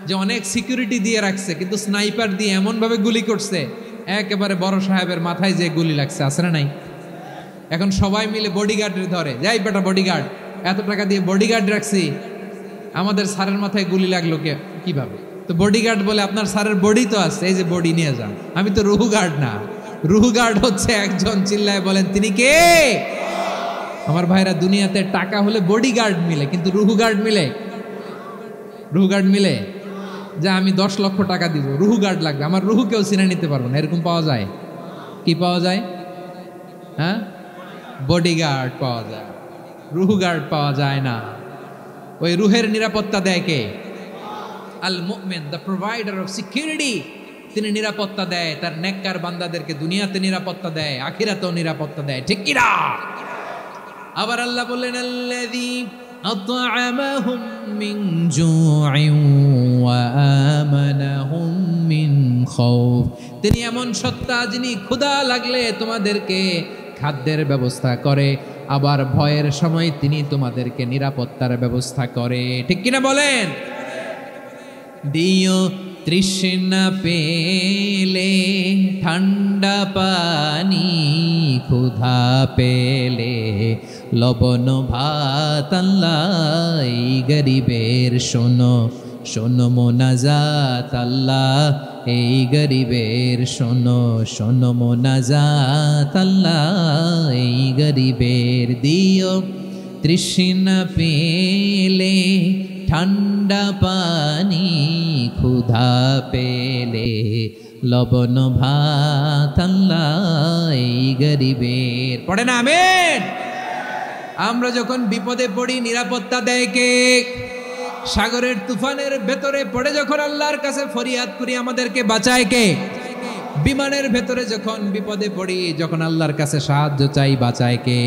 যে অনেক সিকিউরিটি দিয়ে রাখছে, কিন্তু স্নাইপার দিয়ে এমনভাবে গুলি করছে একেবারে বড় সাহেবের মাথায় যে গুলি লাগছে, আছে না নাই? এখন সবাই মিলে বডিগার্ডের ধরে, যাই বেটা বডিগার্ড, এত টাকা দিয়ে বডিগার্ড রাখছি, আমাদের স্যারের মাথায় গুলি লাগলো কিভাবে? তো বডিগার্ড বলে আপনার স্যারের বডি তো আছে, এই যে বডি নিয়ে যান। আমি তো রুহু গার্ড না। রুহু গার্ড হচ্ছে একজন, চিল্লায় বলেন তিনি কে? আমার ভাইরা, দুনিয়াতে টাকা হলে বডিগার্ড মিলে, কিন্তু রুহু গার্ড মিলে? রুহু গার্ড মিলে যে আমি 10 লক্ষ টাকা দিব, রুহু গার্ড লাগবে, আমার রুহু কেউ চিনে নিতে পারবো না, এরকম পাওয়া যায়? কি পাওয়া যায়? হ্যাঁ, বডিগার্ড পাওয়া যায়, রুহু গার্ড পাওয়া যায় না। ওই রুহের নিরাপত্তা দেয় কে? আল মুমিন, দ্য প্রোভাইডার অফ সিকিউরিটি। তিনি নিরাপত্তা দেয় তার নেককার বান্দাদেরকে, দুনিয়াতে নিরাপত্তা দেয়, আখিরাতেও নিরাপত্তা দেয়, ঠিক কি না? আবার আল্লাহ বললেন আল্লাযী আত'আমাহুম মিন জু'ইন ওয়া আমানাহুম মিন খাউফ। তিনি এমন সত্তা যিনি ক্ষুধা লাগলে তোমাদেরকে খাদ্যের ব্যবস্থা করে, আবার ভয়ের সময় তিনি তোমাদেরকে নিরাপত্তার ব্যবস্থা করে, ঠিক কিনা বলেন? দিও তৃষ্ণা পেলে ঠান্ডা পানি, ক্ষুধা পেলে লবণ ভাত, আল্লাহ গরিবের শোনো শোনো মোনাজাত আল্লাহ এই গরিবের, শোনো শোনো মোনাজাত আল্লাহ এই গরিবের। দিও তৃষ্ণা পেলে ঠান্ডা পানি, ক্ষুধা পেলে লবণ ভাত আল্লাহ এই গরিবের। পড়ে না আমিন? আমরা যখন বিপদে পড়ি নিরাপত্তা দেয় কে? সাগরের তুফানের ভেতরে পড়ে যখন আল্লাহর কাছে ফরিয়াদ করি আমাদেরকে বাঁচায় কে? বিমানের ভেতরে যখন বিপদে পড়ি, যখন আল্লাহর কাছে সাহায্য চাই বাঁচায় কে?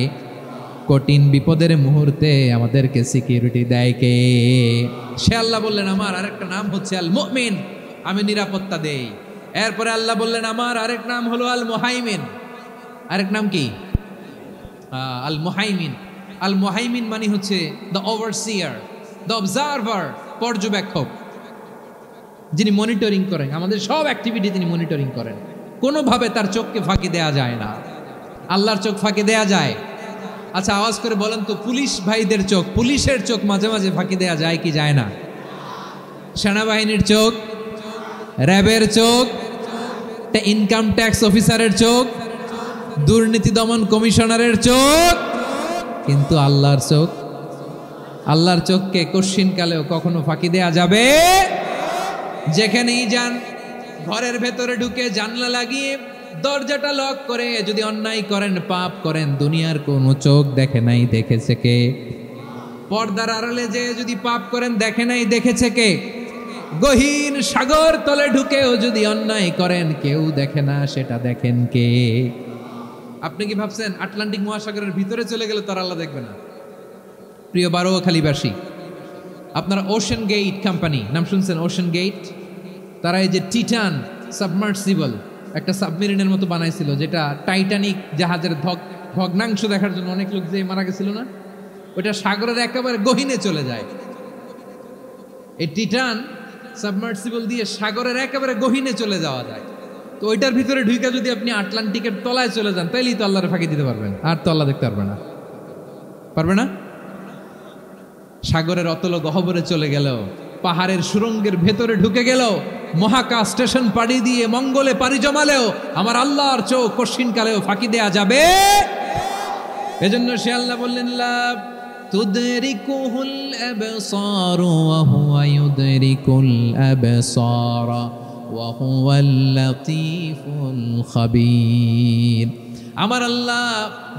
কঠিন বিপদের মুহূর্তে আমাদেরকে সিকিউরিটি দেয় কে? সে আল্লাহ বললেন আমার আরেকটা নাম হচ্ছে আল মুমিন, আমি নিরাপত্তা দেই। এরপরে আল্লাহ বললেন আমার আরেক নাম হলো আল মুহাইমিন। আরেক নাম কি? আল মুহাইমিন। আল মুহাইমিন মানে হচ্ছে দ্য ওভারসিয়ার, দ্য অবজারভার, পর্যবেক্ষক, যিনি মনিটরিং করেন আমাদের সব অ্যাক্টিভিটি, তিনি মনিটরিং করেন। কোনোভাবে তার চোখকে ফাঁকি দেয়া যায় না। আল্লাহর চোখ ফাঁকি দেয়া যায়? আচ্ছা আওয়াজ করে বলেন তো, পুলিশ ভাইদের চোখ, পুলিশের চোখ মাঝে মাঝে ফাঁকি দেয়া যায় কি যায় না? সেনাবাহিনীর চোখ, র্যাবের চোখ, ইনকাম ট্যাক্স অফিসারের চোখ, দুর্নীতি দমন কমিশনারের চোখ, কিন্তু আল্লাহর চোখ, আল্লাহর চোখকে কশ্চিনকালেও কখনো ফাঁকি দেয়া যাবে? যেখানেই যান, ঘরের ভেতরে ঢুকে জানলা লাগিয়ে দরজাটা লক করে যদি অন্যায় করেন, পাপ করেন, দুনিয়ার কোনো চোখ দেখে নাই দেখেছে কে? পর্দার আড়ালে যে যদি পাপ করেন, দেখে নাই দেখেছে কে? গহীন সাগর তলে ঢুকেও যদি অন্যায় করেন, কেউ দেখে না, সেটা দেখেন কে? আপনি কি ভাবছেন আটলান্টিক মহাসাগরের ভিতরে চলে গেলে তার আল্লাহ দেখবে না? প্রিয় বারোয়াখালীবাসী, আপনারা ওশেন গেট কোম্পানি নাম শুনছেন? ওশেন গেট, তারা এই যে টিটান সাবমার্সিবল একটা সাবমেরিনের মতো বানাইছিল, যেটা টাইটানিক জাহাজের ভগ্নাংশ দেখার জন্য অনেক লোক যে মারা গেছিল না, ওটা সাগরের একেবারে গহীনে চলে যায়। এই টিটান সাবমার্সিবল দিয়ে সাগরের একেবারে গহীনে চলে যাওয়া যায়। তো ওইটার ভিতরে ঢুকে যদি আপনি আটলান্টিকের তলায় চলে যান, তাইলেই তো আল্লাহর ফাঁকি দিতে পারবেন, আর তো আল্লাহ দেখতে পারবে না। পারবে না? সাগরের অতল গহ্বরে চলে গেল, পাহাড়ের সুরঙ্গের ভেতরে ঢুকে গেল, মহাকাশ স্টেশন পাড়ি দিয়ে মঙ্গলে পাড়ি জমালেও আমার আল্লাহর চোখ কশ্চিনকালেও ফাঁকি দেয়া যাবে? এজন্য সে আল্লাহ বললেন লা তুদরিকুহুল আবসার ওয়া হুয়া ইউদরিকুল আবসার ওয়া হুয়াল লাতীফুল খাবীর। আমার আল্লাহ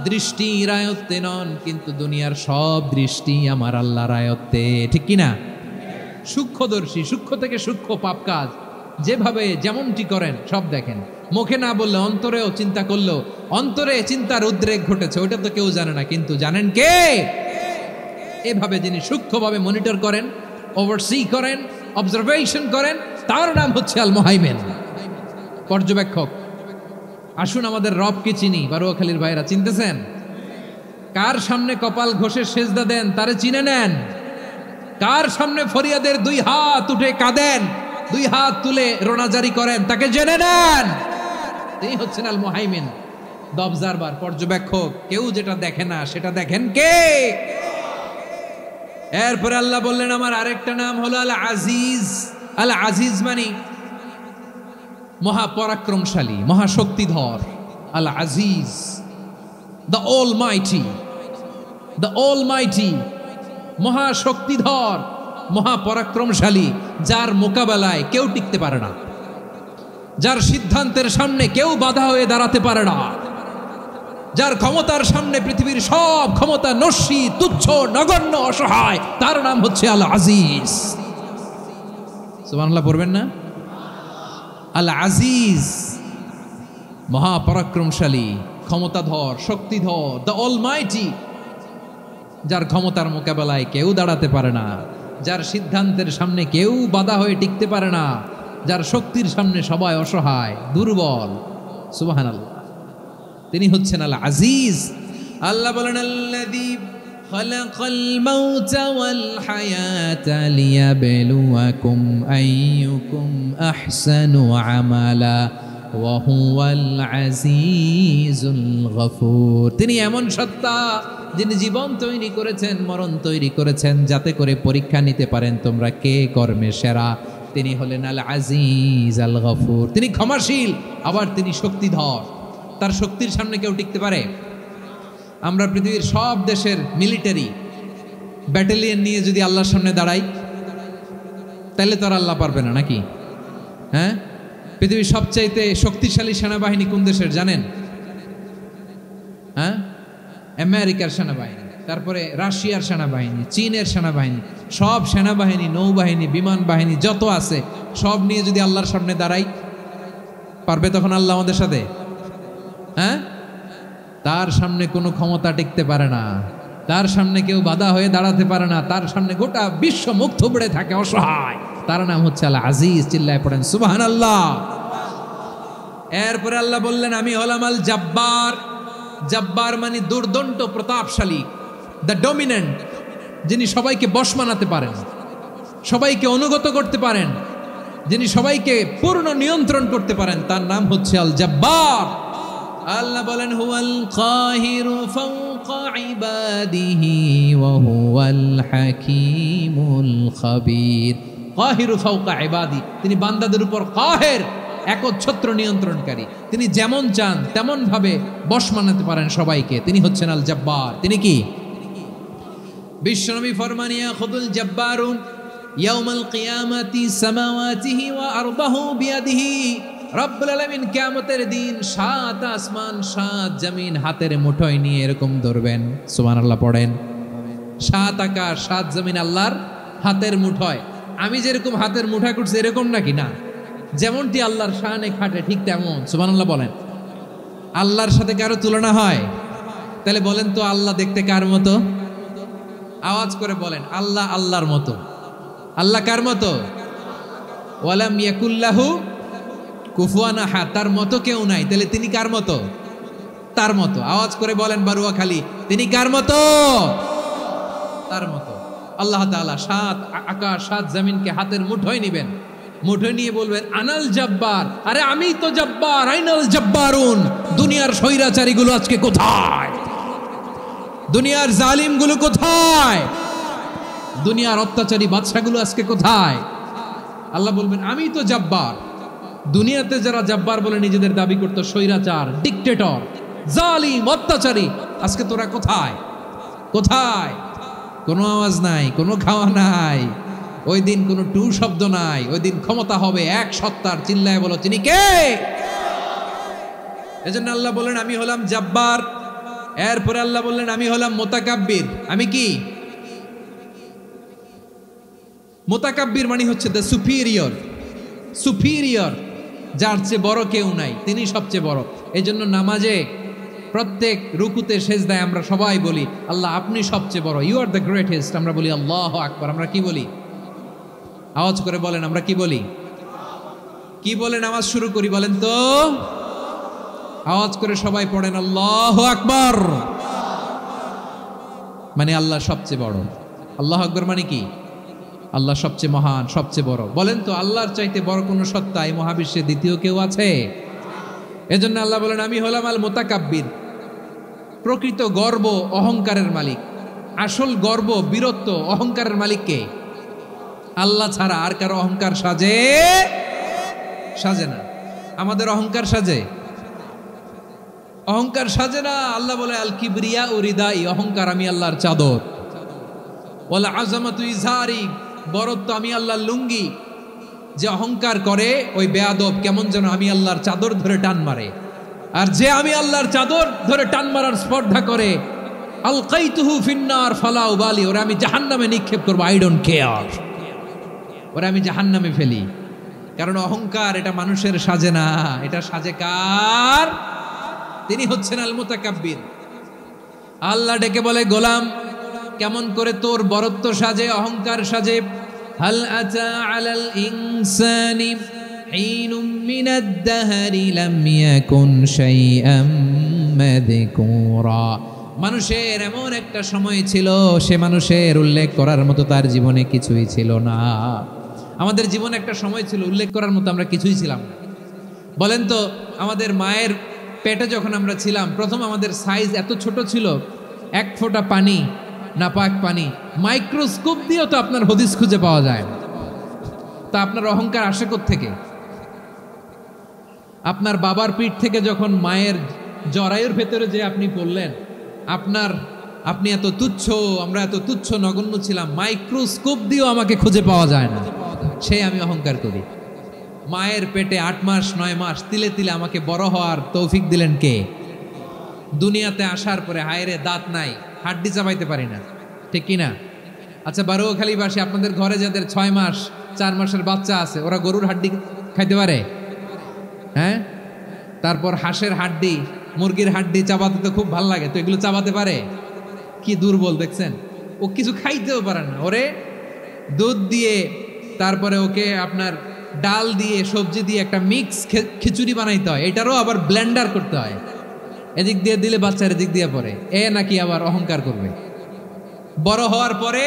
দৃষ্টির আয়ত্তে নন, কিন্তু দুনিয়ার সব দৃষ্টি আমার আল্লাহর আয়ত্তে, ঠিক কিনা? সূক্ষ্মদর্শী, সূক্ষ্ম থেকে সূক্ষ্ম পাপ কাজ যেভাবে যেমনটি করেন সব দেখেন। মুখে না বললে অন্তরেও চিন্তা করলেও অন্তরে চিন্তার উদ্রেক ঘটেছে, ওইটা তো কেউ জানে না, কিন্তু জানেন কে? এভাবে যিনি সূক্ষ্মভাবে মনিটর করেন, ওভারসি করেন, অবজারভেশন করেন, তার নাম হচ্ছে আল মুহাইমিন, পর্যবেক্ষক। আসুন আমাদের রবকে চিনি। বারোয়াখালীর ভাইরা চিনতেছেন? কার সামনে কপাল ঘষে সেজদা দেন তারে চিনে নেন। কার সামনে ফরিয়াদের দুই হাত উঠে কাঁদেন, দুই হাত তুলে রোনাজারি করেন, তাকে জেনে নেন। তিনি হচ্ছেন আল মুহাইমিন, দ্য অবজারভার, পর্যবেক্ষক। কেউ যেটা দেখে না সেটা দেখেন কে? এরপরে আল্লাহ বললেন আমার আরেকটা নাম হলো আল আজিজ। আল আজিজ মানে মহাপরাক্রমশালী, মহাশক্তিধর। আল আজিজ, দ্য অলমাইটি, দ্য অলমাইটি, মহাশক্তিধর, মহাপরাক্রমশালী, যার মোকাবেলায় কেউ টিকতে পারে না, যার সিদ্ধান্তের সামনে কেউ বাধা হয়ে দাঁড়াতে পারে না, যার ক্ষমতার সামনে পৃথিবীর সব ক্ষমতা নস্যি, তুচ্ছ, নগণ্য, অসহায়, তার নাম হচ্ছে আল আজিজ। সুবহানাল্লাহ পড়বেন না? আল আজিজ, মহাপরাক্রমশালী, ক্ষমতাধর, শক্তিধর, দ্য অলমাইটি, যার ক্ষমতার মোকাবেলায় কেউ দাঁড়াতে পারে না, যার সিদ্ধান্তের সামনে কেউ বাধা হয়ে টিকতে পারে না, যার শক্তির সামনে সবাই অসহায়, দুর্বল। সুবহানাল্লাহ, তিনি হচ্ছেন আল আজিজ। আল্লাহ বলেন আল্লাযী খালাকাল মাউতা ওয়াল হায়াতা লিয়াবলুয়াকুম আইয়ুকুম আহসানু আমালা ওয়া হুয়াল আজিজুল গফুর। তিনি এমন সত্তা যিনি জীবন তৈরি করেছেন, মরণ তৈরি করেছেন, যাতে করে পরীক্ষা নিতে পারেন তোমরা কে কর্মে সেরা। তিনি হলেন আল আজিজ আল গফুর। তিনি ক্ষমাশীল, আবার তিনি শক্তিধর। তার শক্তির সামনে কেউ টিকতে পারে? আমরা পৃথিবীর সব দেশের মিলিটারি ব্যাটালিয়ন নিয়ে যদি আল্লাহর সামনে দাঁড়াই, তাহলে তো আর আল্লাহ পারবে না নাকি? হ্যাঁ, পৃথিবীর সবচাইতে শক্তিশালী সেনাবাহিনী কোন দেশের জানেন? হ্যাঁ, আমেরিকার সেনাবাহিনী, তারপরে রাশিয়ার সেনাবাহিনী, চীনের সেনাবাহিনী, সব সেনাবাহিনী, নৌবাহিনী, বিমান বাহিনী যত আছে সব নিয়ে যদি আল্লাহর সামনে দাঁড়াই, পারবে তখন আল্লাহ আমাদের সাথে? হ্যাঁ, তার সামনে কোনো ক্ষমতা টিকতে পারে না, তার সামনে কেউ বাধা হয়ে দাঁড়াতে পারে না, তার সামনে গোটা বিশ্ব মুখ থুবড়ে থাকে অসহায়। তার নাম হচ্ছে আল আজিজ। চিল্লায় পড়েন সুবহানাল্লাহ। এরপরে আল্লাহ বললেন আমি হলাম আল জব্বার। জব্বার মানে দুর্দণ্ড প্রতাপশালী, দ্য ডমিনেন্ট, যিনি সবাইকে বশ মানাতে পারেন, সবাইকে অনুগত করতে পারেন, যিনি সবাইকে পূর্ণ নিয়ন্ত্রণ করতে পারেন, তার নাম হচ্ছে আল জব্বার। আল্লাহ বলেন হুয়াল কাহিরু ফাওকা ইবাদিহি ওয়া হুয়াল হাকীমুল খাবীর। কাহিরু ফাওকা ইবাদি, তিনি বান্দাদের উপর কাহের, একচ্ছত্র নিয়ন্ত্রণকারী। তিনি যেমন চান তেমন ভাবে বশ মানাতে পারেন সবাইকে। তিনি হচ্ছেন আল জব্বার। তিনি কি? বিশ্বনবী ফরমান ইয়াখুদুল জব্বারুন ইয়াউমাল কিয়ামাতি সামাওয়াতিহি ওয়া আরদাহু বিয়াদিহি। রব্বুল আলামিন কিয়ামতের দিন 7 আসমান 7 জমিন হাতের মুঠোয় নিয়ে এরকম ধরবেন। সুবহানাল্লাহ পড়েন। 7 আকাশ 7 জমিন আল্লাহর হাতের মুঠোয়। আমি যেরকম হাতের মুঠোয় করছি এরকম নাকি? না, যেমনটি আল্লাহর শানে খাটে ঠিক তেমন। সুবহানাল্লাহ বলেন। আল্লাহর সাথে কারো তুলনা হয়? তাহলে বলেন তো আল্লাহ দেখতে কার মতো? আওয়াজ করে বলেন আল্লাহ আল্লাহর মতো। আল্লাহ কার মতো? ওয়ালাম ইয়াকুল্লাহু কুফুয়ান আহাদ, তার মতো কেউ নাই। তাহলে তিনি কার মতো? তার মতো। আওয়াজ করে বলেন বারুয়াখালী, তিনি কার মতো? তার মতো। আল্লাহ তাআলা 7 আকাশ 7 জমিনকে হাতের মুঠোয় নিবেন, মুঠোয় নিয়ে বলবেন আনাল জব্বার। আরে আমি তো জব্বার। আইনাল জব্বারুন। দুনিয়ার স্বৈরাচারীগুলো আজকে কোথায়? দুনিয়ার জালিমগুলো কোথায়? দুনিয়ার অত্যাচারী বাদশাগুলো আজকে কোথায়? আল্লাহ বলবেন আমি তো জব্বার। দুনিয়াতে যারা জব্বার বলে নিজেদের দাবি করতো, স্বৈরাচার, ডিক্টেটর, জালিম, অত্যাচারী, আজকে তোরা কোথায়? কোথায়? কোনো আওয়াজ নাই, কোনো খাওয়া নাই, ওই দিন কোনো টু শব্দ নাই। ওই দিন ক্ষমতা হবে এক সত্তার। চিল্লায় বলো তিনি কে? এজন্য আল্লাহ বললেন আমি হলাম জব্বার। এরপরে আল্লাহ বললেন আমি হলাম মুতাকাব্বির। আমি কি? মুতাকাব্বির মানে হচ্ছে দ্য সুপিরিয়র। সুপিরিয়র, যার চেয়ে বড় কেউ নাই, তিনি সবচেয়ে বড়। এই জন্য নামাজে প্রত্যেক রুকুতে সেজদায় আমরা সবাই বলি আল্লাহ আপনি সবচেয়ে বড়, ইউ আর দ্য গ্রেটেস্ট। আমরা বলি আল্লাহু আকবার। আমরা কি বলি? আওয়াজ করে বলেন আমরা কি বলি? কি বলে নামাজ শুরু করি বলেন তো? আওয়াজ করে সবাই পড়েন আল্লাহু আকবার। মানে আল্লাহ সবচেয়ে বড়। আল্লাহু আকবার মানে কি? আল্লাহ সবচেয়ে মহান, সবচেয়ে বড়। বলেন তো আল্লাহর চাইতে বড় কোন সত্তা এই মহাবিশ্বে দ্বিতীয় কেউ আছে? এজন্য আল্লাহ বলেন আমি হলাম আল মুতাকাব্বির। প্রকৃত গর্ব অহংকারের মালিক। আসল গর্ব, বীরত্ব, অহংকারের মালিক কে? আল্লাহ ছাড়া আর কারো অহংকার সাজে? সাজে না। আমাদের অহংকার সাজে? অহংকার সাজে না। আল্লাহ বলে আল কিবরিয়া ও রিদাই, অহংকার আমি আল্লাহর চাদর। ওয়াল আযামাতু ইজহারি, বরত্ব আমি আল্লাহর লুঙ্গি। যে অহংকার করে ওই বেয়াদব কেমন যেন আমি আল্লাহর চাদর ধরে টান মারে। আর যে আমি আল্লাহর চাদর ধরে টান মারার স্পর্ধা করে, আলকাইতুহু ফিন্নার ফালা উবালি, ওরা আমি জাহান্নামে নিক্ষেপ করবো। আই ডোন্ট কেয়ার, ওরা আমি জাহান্নামে ফেলি। কারণ অহংকার এটা মানুষের সাজে না, এটা সাজে কার? তিনি হচ্ছেন আল মুতাকাব্বির। আল্লাহ ডেকে বলে গোলাম কেমন করে তোর বরত্ব সাজে, অহংকার সাজে? হাল আতা আলাল ইনসানি হিনুম মিনাদ দাহরি লাম ইয়াকুন শাইআম মাযকুরা। মানুষের এমন একটা সময় ছিল, সে মানুষের উল্লেখ করার মতো তার জীবনে কিছুই ছিল না। আমাদের জীবনে একটা সময় ছিল উল্লেখ করার মতো আমরা কিছুই ছিলাম না। বলেন তো, আমাদের মায়ের পেটে যখন আমরা ছিলাম, প্রথম আমাদের সাইজ এত ছোট ছিল, এক ফোঁটা পানি, নাপাক পানি, মাইক্রোস্কোপ দিয়েও তো আপনার হদিস খুঁজে পাওয়া যায়। তা আপনার অহংকার আসে কোত্থেকে? আপনার বাবার পিঠ থেকে যখন মায়ের জরায়ুর ভেতরে যে আপনি পড়লেন, আপনি এত তুচ্ছ, আমরা এত তুচ্ছ নগণ্য ছিলাম, মাইক্রোস্কোপ দিয়েও আমাকে খুঁজে পাওয়া যায় না, সেই আমি অহংকার করি। মায়ের পেটে 8 মাস 9 মাস তিলে তিলে আমাকে বড় হওয়ার তৌফিক দিলেন কে? দুনিয়াতে আসার পরে হায়রে দাঁত নাই, হাড্ডি চাবাইতে পারি না, ঠিক কিনা? আচ্ছা, বারোখালীবাসী, আপনাদের ঘরে যাদের 6 মাস 4 মাসের বাচ্চা আছে, ওরা গরুর হাড্ডি খাইতে পারে? হ্যাঁ। তারপর হাঁসের হাড্ডি, মুরগির হাড্ডি চাবাতে তো খুব ভাল লাগে, তো এগুলো চাবাতে পারে? কি দুর্বল দেখছেন, ও কিছু খাইতেও পারে না। ওরে দুধ দিয়ে, তারপরে ওকে আপনার ডাল দিয়ে, সবজি দিয়ে একটা মিক্স খিচুড়ি বানাইতে হয়, এটারও আবার ব্লেন্ডার করতে হয়, এদিক দিয়ে দিলে বাচ্চার এদিক দিয়ে পড়ে। এ নাকি আবার অহংকার করবে। বড় হওয়ার পরে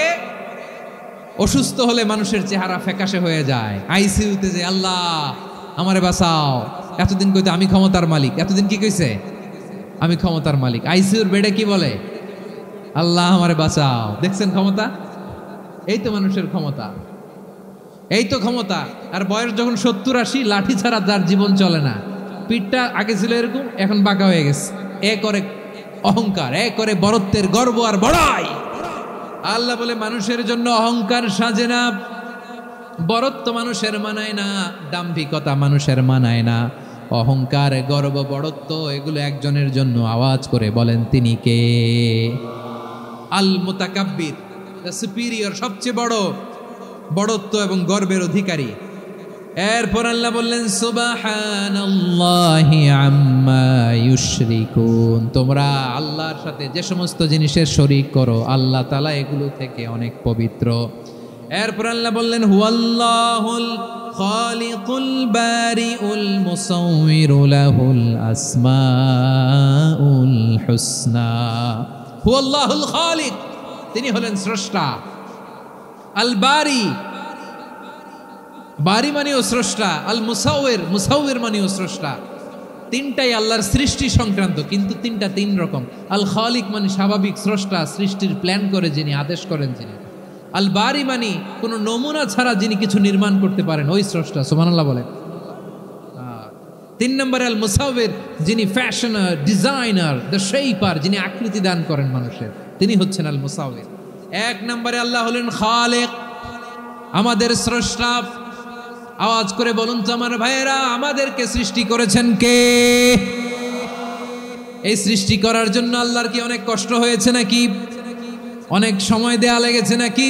অসুস্থ হলে মানুষের চেহারা ফ্যাকাশে হয়ে যায়, আইসিইউতে যে আল্লাহ আমারে বাঁচাও, এতদিন কইতে আমি ক্ষমতার মালিক, এতদিন কি কইছে আমি ক্ষমতার মালিক, আইসিইউর বেডে কি বলে আল্লাহ আমারে বাঁচাও। দেখছেন ক্ষমতা? এই তো মানুষের ক্ষমতা, এই তো ক্ষমতা। আর বয়স যখন 70-80, লাঠি ছাড়া তার জীবন চলে না। পিঠটা আগে ছিল এরকম, এখন বাঁকা হয়ে গেছে। এ করে অহংকার, এ করে বড়ত্বের গর্ব আর বড়াই। আল্লাহ বলে মানুষের জন্য অহংকার সাজে না, বড়ত্ব মানুষের মানায় না, দাম্ভিকতা মানুষের মানায় না, অহংকার গর্ব বড়ত্ব এগুলো একজনের জন্য। আওয়াজ করে বলেন তিনি কে? আল মুতাকাব্বির, দ্য সুপিরিয়র, সবচেয়ে বড় বড়ত্ব এবং গর্বের অধিকারী। এরপর আল্লাহ বললেন সুবহানাল্লাহি আম্মা ইউশরিকুন, তোমরা আল্লাহর সাথে যে সমস্ত জিনিসের শরীক করো, আল্লাহ তাআলা এগুলো থেকে অনেক পবিত্র। এরপর আল্লাহ বললেন হুয়াল্লাহুল খালিকুল বারিউল মুসাউবিরু লাহুল আসমাউল হুসনা। হুয়াল্লাহুল খালিক, তিনি হলেন স্রষ্টা। আল বারি, বারি মানেও স্রষ্টা। আল মুসাউবির, মুসাউবির মানেও স্রষ্টা। তিনটাই আল্লাহর সৃষ্টি সংক্রান্ত, কিন্তু তিনটা তিন রকম। আল খালিক মানে স্বাভাবিক স্রষ্টা, সৃষ্টির প্ল্যান করে যিনি, আদেশ করেন যিনি। আল বারি মানে কোনো নমুনা ছাড়া যিনি কিছু নির্মাণ করতে পারেন, ওই স্রষ্টা। সুবহানাল্লাহ বলেন। 3 নম্বরে আল মুসাউবির, যিনি ফ্যাশনার, ডিজাইনার, দ্য শেপার, যিনি আকৃতি দান করেন মানুষের, তিনি হচ্ছেন আল মুসাউবির। 1 নম্বরে আল্লাহ হলেন খালিক, আমাদের স্রষ্টা। আওয়াজ করে বলুন তো আমার ভাইয়েরা, আমাদেরকে সৃষ্টি করেছেন কে? এই সৃষ্টি করার জন্য আল্লাহর কি অনেক কষ্ট হয়েছে নাকি? অনেক সময় দেয়া লেগেছে নাকি?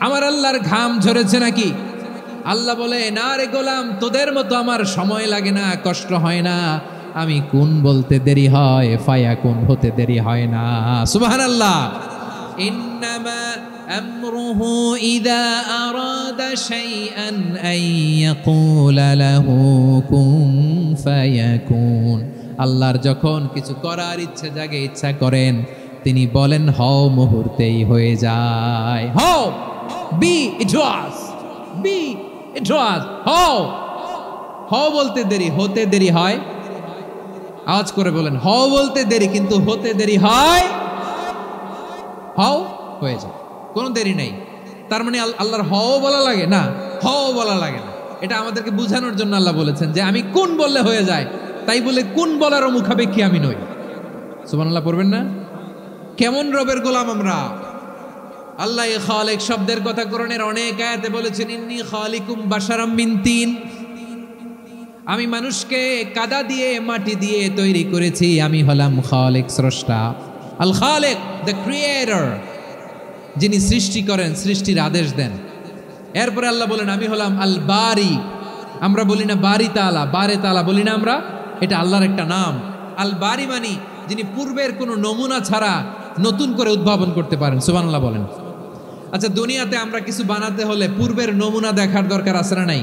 আমার আল্লাহর ঘাম ঝরেছে নাকি? আল্লাহ বলে, না রে গোলাম, তোদের মতো আমার সময় লাগে না, কষ্ট হয় না। আমি কোন বলতে দেরি হয়, ফায়াকুন হতে দেরি হয় না। সুবহানাল্লাহ। ইন্নামা আমরুহু ইযা আরাদা শাইআন আন ইয়াকুলা লাহু কুন ফায়াকুন। আল্লাহর যখন কিছু করার ইচ্ছে জাগে, ইচ্ছা করেন, তিনি বলেন হও, মুহূর্তেই হয়ে যায়। হও, বি ইট ওয়াজ, বি ইট ওয়াজ। হও, হও বলতে দেরি, হতে দেরি হয়। আওয়াজ করে বলেন, হও বলতে দেরি, কিন্তু হতে দেরি হয়। হও, হয়ে যায়, কোনো দেরি নেই। তার মানে আল্লাহর হও বলা লাগে না, হও বলা লাগে না। এটা আমাদেরকে বোঝানোর জন্য আল্লাহ বলেছেন যে আমি কোন বললে হয়ে যায়, তাই বলে কোন বলারও মুখাপেক্ষী আমি নই। সুবহানাল্লাহ পড়বেন না? কেমন রবের গোলাম আমরা। আল্লাহ খালিক শব্দের কথা কোরআনের অনেক আয়াতে বলেছেন, ইন্নী খালিকুম বাশারাম মিন তিন, আমি মানুষকে কাদা দিয়ে, মাটি দিয়ে তৈরি করেছি, আমি হলাম খালিক, স্রষ্টা। আল খালিক, দ্য ক্রিয়েটর, যিনি সৃষ্টি করেন, সৃষ্টির আদেশ দেন। এরপরে আল্লাহ বলেন আমি হলাম আল বারি। আমরা বলি না বারি তাআলা, বারে তাআলা বলি না আমরা, এটা আল্লাহর একটা নাম। আল বারি মানে যিনি পূর্বের কোনো নমুনা ছাড়া নতুন করে উদ্ভাবন করতে পারেন। সুবহানাল্লাহ বলেন। আচ্ছা, দুনিয়াতে আমরা কিছু বানাতে হলে পূর্বের নমুনা দেখার দরকার আছে না নাই?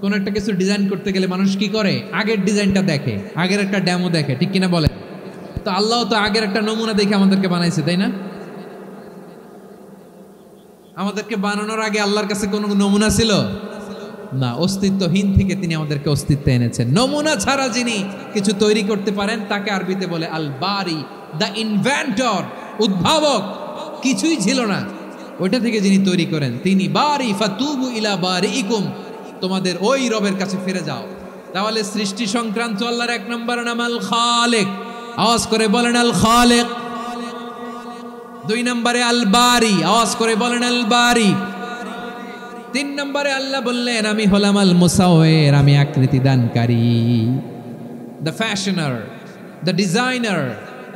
কোন একটা কিছু ডিজাইন করতে গেলে মানুষ কি করে? আগের ডিজাইনটা দেখে, আগের একটা ডেমো দেখে, ঠিক কিনা বলেন? তো আল্লাহ তো আগের একটা নমুনা দেখে আমাদেরকে বানাইছে, তাই না? আমাদেরকে বানানোর আগে আল্লাহর কাছে কোনো নমুনা ছিল? না, অস্তিত্বহীন থেকে তিনি আমাদেরকে অস্তিত্বে এনেছেন। নমুনা ছাড়া যিনি কিছু তৈরি করতে পারেন তাকে আরবিতে বলে আল বারি, দ্য ইনভেন্টর, উদ্ভাবক। কিছুই ছিল না, ওইটা থেকে যিনি তৈরি করেন তিনি বারি। ফাতুবু ইলা বারিইকুম, তোমাদের ওই রবের কাছে ফিরে যাও। তাহলে সৃষ্টি সংক্রান্ত আল্লাহর এক নম্বর নাম আল খালেক, আওয়াজ করে বলেন আল খালেক। দুই নম্বরে আল বারি, আওয়াজ করে বলেন আল বারি। তিন নম্বরে আল্লাহ বললেন আমি হলাম আল মুসাওয়ির, আমি আকৃতি দানকারী, the fashioner, the designer,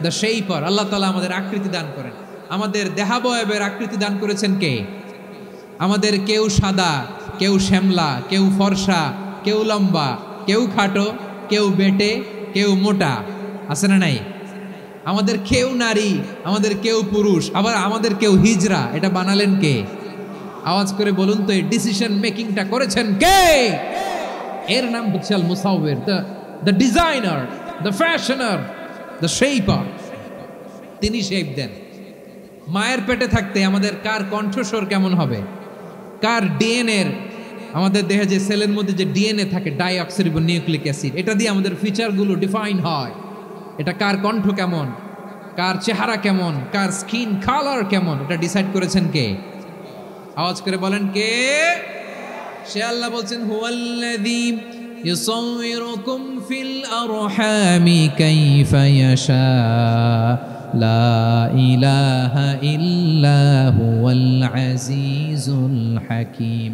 the shaper. Allah তাআলা আমাদের আকৃতি দান করেন। আমাদের দেহাবয়বের আকৃতি দান করেছেন কে? আমাদের কেউ সাদা, কেউ শ্যামলা, কেউ ফর্সা, কেউ লম্বা, কেউ খাটো, কেউ বেটে, কেউ মোটা, আছে না নাই? আমাদের কেউ নারী, আমাদের কেউ পুরুষ, আবার আমাদের কেউ হিজড়া। এটা বানালেন কে? আওয়াজ করে বলুন তো, এই ডিসিশন মেকিংটা করেছেন কে? এর নাম হচ্ছে আল মুসাওয়ির, the designer, the fashioner, the shaper. তিনি শেপ দেন। মায়ের পেটে থাকতে আমাদের কার কণ্ঠস্বর কেমন হবে, কার ডিএনএর, আমাদের দেহে যে সেলের মধ্যে যে ডিএনএ থাকে, ডাইঅক্সিরিবো নিউক্লিক অ্যাসিড, এটা দিয়ে আমাদের ফিচারগুলো ডিফাইন হয়। এটা কার কণ্ঠ কেমন, কার চেহারা কেমন, কার স্কিন কালার কেমন, এটা ডিসাইড করেছেন কে? আওয়াজ করে বলেন কে? সে আল্লাহ বলছেন হুয়াল্লাযী ইউসাউয়িরুকুম ফিল আরহামি কাইফা ইয়াশা লা ইলাহা ইল্লা হুয়াল আজিজুল হাকীম।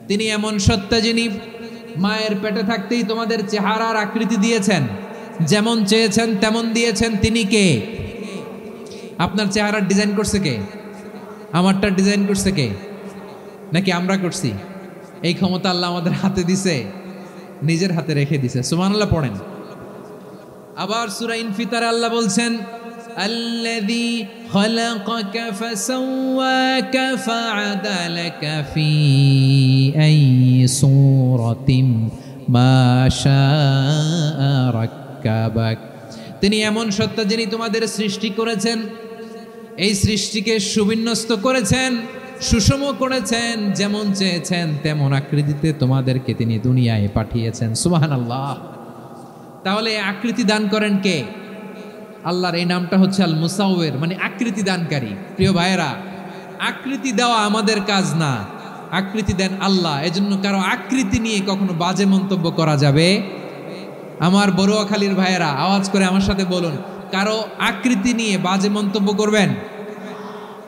তিনি এমন সত্তা যিনি মায়ের পেটে থাকতেই তোমাদের চেহারার আকৃতি দিয়েছেন, যেমন চেয়েছেন তেমন দিয়েছেন। তিনি কে? আপনার চেহারার ডিজাইন করছে কে? আমারটা ডিজাইন করছে কে? নাকি আমরা করছি? এই ক্ষমতা আল্লাহ আমাদের হাতে দিছে, নিজের হাতে রেখে দিছে। সুবহানাল্লাহ পড়েন। আবার সূরা ইনফিতারে আল্লাহ বলছেন আল্লাযী খালাকাকা ফাসাওয়াকা ফাআদালাকা ফি আইয়ি সূরাতিন মা শাআ রাক্কাবাক। তিনি এমন সত্তা যিনি তোমাদের সৃষ্টি করেছেন, এই সৃষ্টিকে সুবিন্যস্ত করেছেন, সুষম করেছেন, যেমন চেয়েছেন তেমন আকৃতিতে তোমাদেরকে তিনি দুনিয়ায় পাঠিয়েছেন। সুবহানাল্লাহ। তাহলে আকৃতি দান করেন কে? আল্লাহর এই নামটা হচ্ছে আল মুসাওয়ির, মানে আকৃতি দানকারী। প্রিয় ভাইয়েরা, আকৃতি দেওয়া আমাদের কাজ না, আকৃতি দেন আল্লাহ। এজন্য কারো আকৃতি নিয়ে কখনো বাজে মন্তব্য করা যাবে? আমার বড়ুয়াখালীর ভাইয়েরা আওয়াজ করে আমার সাথে বলুন, কারো আকৃতি নিয়ে বাজে মন্তব্য করবেন?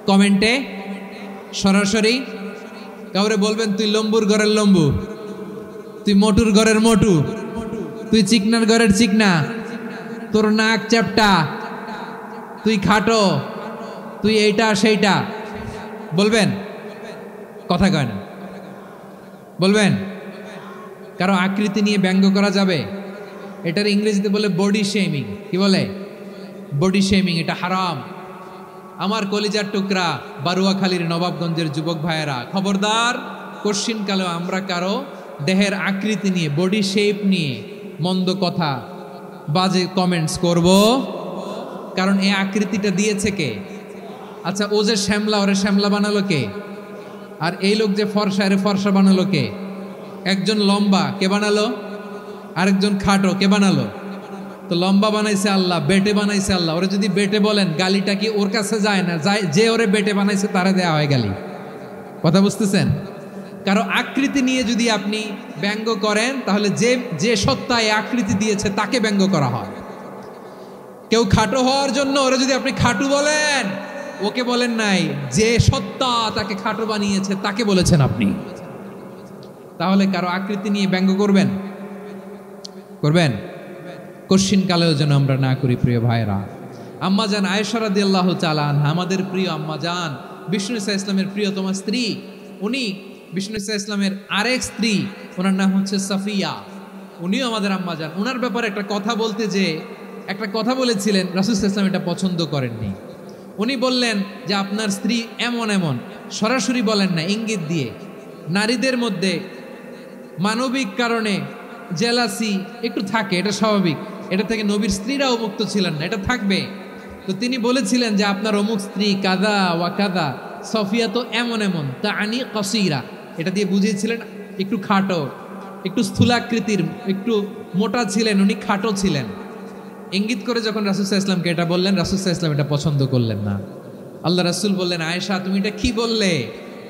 কমেন্টে সরাসরি কাউরে বলবেন তুই লম্বুর ঘরের লম্বু, তুই মোটুর ঘরের মোটু, তুই চিকনার ঘরের চিকনা, তোর নাক চ্যাপটা, তুই খাটো, তুই এইটা সেইটা বলবেন? কথা কয় না, বলবেন? কারো আকৃতি নিয়ে ব্যঙ্গ করা যাবে? এটার ইংরেজিতে বলে বডি শেমিং। কি বলে? Body shaming. এটা হারাম। আমার কলিজার টুকরা বারুয়াখালীর নবাবগঞ্জের যুবক ভাইয়েরা, খবরদার, কোশ্চিনকালেও আমরা কারো দেহের আকৃতি নিয়ে, বডি শেপ নিয়ে মন্দ কথা, বাজে কমেন্টস করব? কারণ এই আকৃতিটা দিয়েছে কে? আচ্ছা, ও যে শ্যামলা, ওরে শ্যামলা বানালো কে? আর এই লোক যে ফর্সা, এরে ফর্সা বানালো কে? একজন লম্বা, কে বানালো? আরেকজন খাটো, কে বানালো? তো লম্বা বানাইছে আল্লাহ, বেটে বানাইছে আল্লাহ। ওরে যদি বেটে বলেন, গালিটা কি ওর কাছে যায় না? যায়। যে ওরে বেটে বানাইছে তারে দেয়া হয় গালি। কথা বুঝতেছেন? কারো আকৃতি নিয়ে যদি আপনি ব্যঙ্গ করেন, তাহলে যে সত্তা এই আকৃতি দিয়েছে তাকে ব্যঙ্গ করা হয়। কেউ খাটো হওয়ার জন্য ওরে যদি আপনি খাটু বলেন, ওকে বলেন নাই, যে সত্তা তাকে খাটো বানিয়েছে তাকে বলেছেন আপনি। তাহলে কারো আকৃতি নিয়ে ব্যঙ্গ করবেন? করবেন? কোশ্চিন কালেও যেন আমরা না করি। প্রিয় ভাইরা, আম্মাজান আয়েশা রাদিয়াল্লাহু তাআলা আনহা, আমাদের প্রিয় আম্মাজান, বিষ্ণু ইসা ইসলামের প্রিয়তমা স্ত্রী। উনি বিষ্ণু ইসা ইসলামের আরেক স্ত্রী, ওনার নাম হচ্ছে সাফিয়া। উনিও আমাদের আম্মাজান। ওনার ব্যাপারে একটা কথা বলতে যে একটা কথা বলেছিলেন, রাসূল সাল্লাল্লাহু আলাইহি ওয়াসাল্লাম এটা পছন্দ করেননি। উনি বললেন যে আপনার স্ত্রী এমন এমন, সরাসরি বলেন না, ইঙ্গিত দিয়ে। নারীদের মধ্যে মানবিক কারণে জেলাসি একটু থাকে, এটা স্বাভাবিক। এটা থেকে নবীর স্ত্রীরাও মুক্ত ছিলেন না, এটা থাকবে। তো তিনি বলেছিলেন যে আপনার অমুক স্ত্রী কাদা ওয়া কাদা, সফিয়া তো এমন এমন, তা আনি কসিরা, এটা দিয়ে বুঝিয়েছিলেন একটু খাটো, একটু স্থূলাকৃতির, একটু মোটা ছিলেন, উনি খাটো ছিলেন। ইঙ্গিত করে যখন রাসূল সাল্লাল্লাহু আলাইহি ওয়াসাল্লামকে এটা বললেন, রাসূল সাল্লাল্লাহু আলাইহি ওয়াসাল্লাম এটা পছন্দ করলেন না। আল্লাহ রাসূল বললেন, আয়েশা তুমি এটা কি বললে?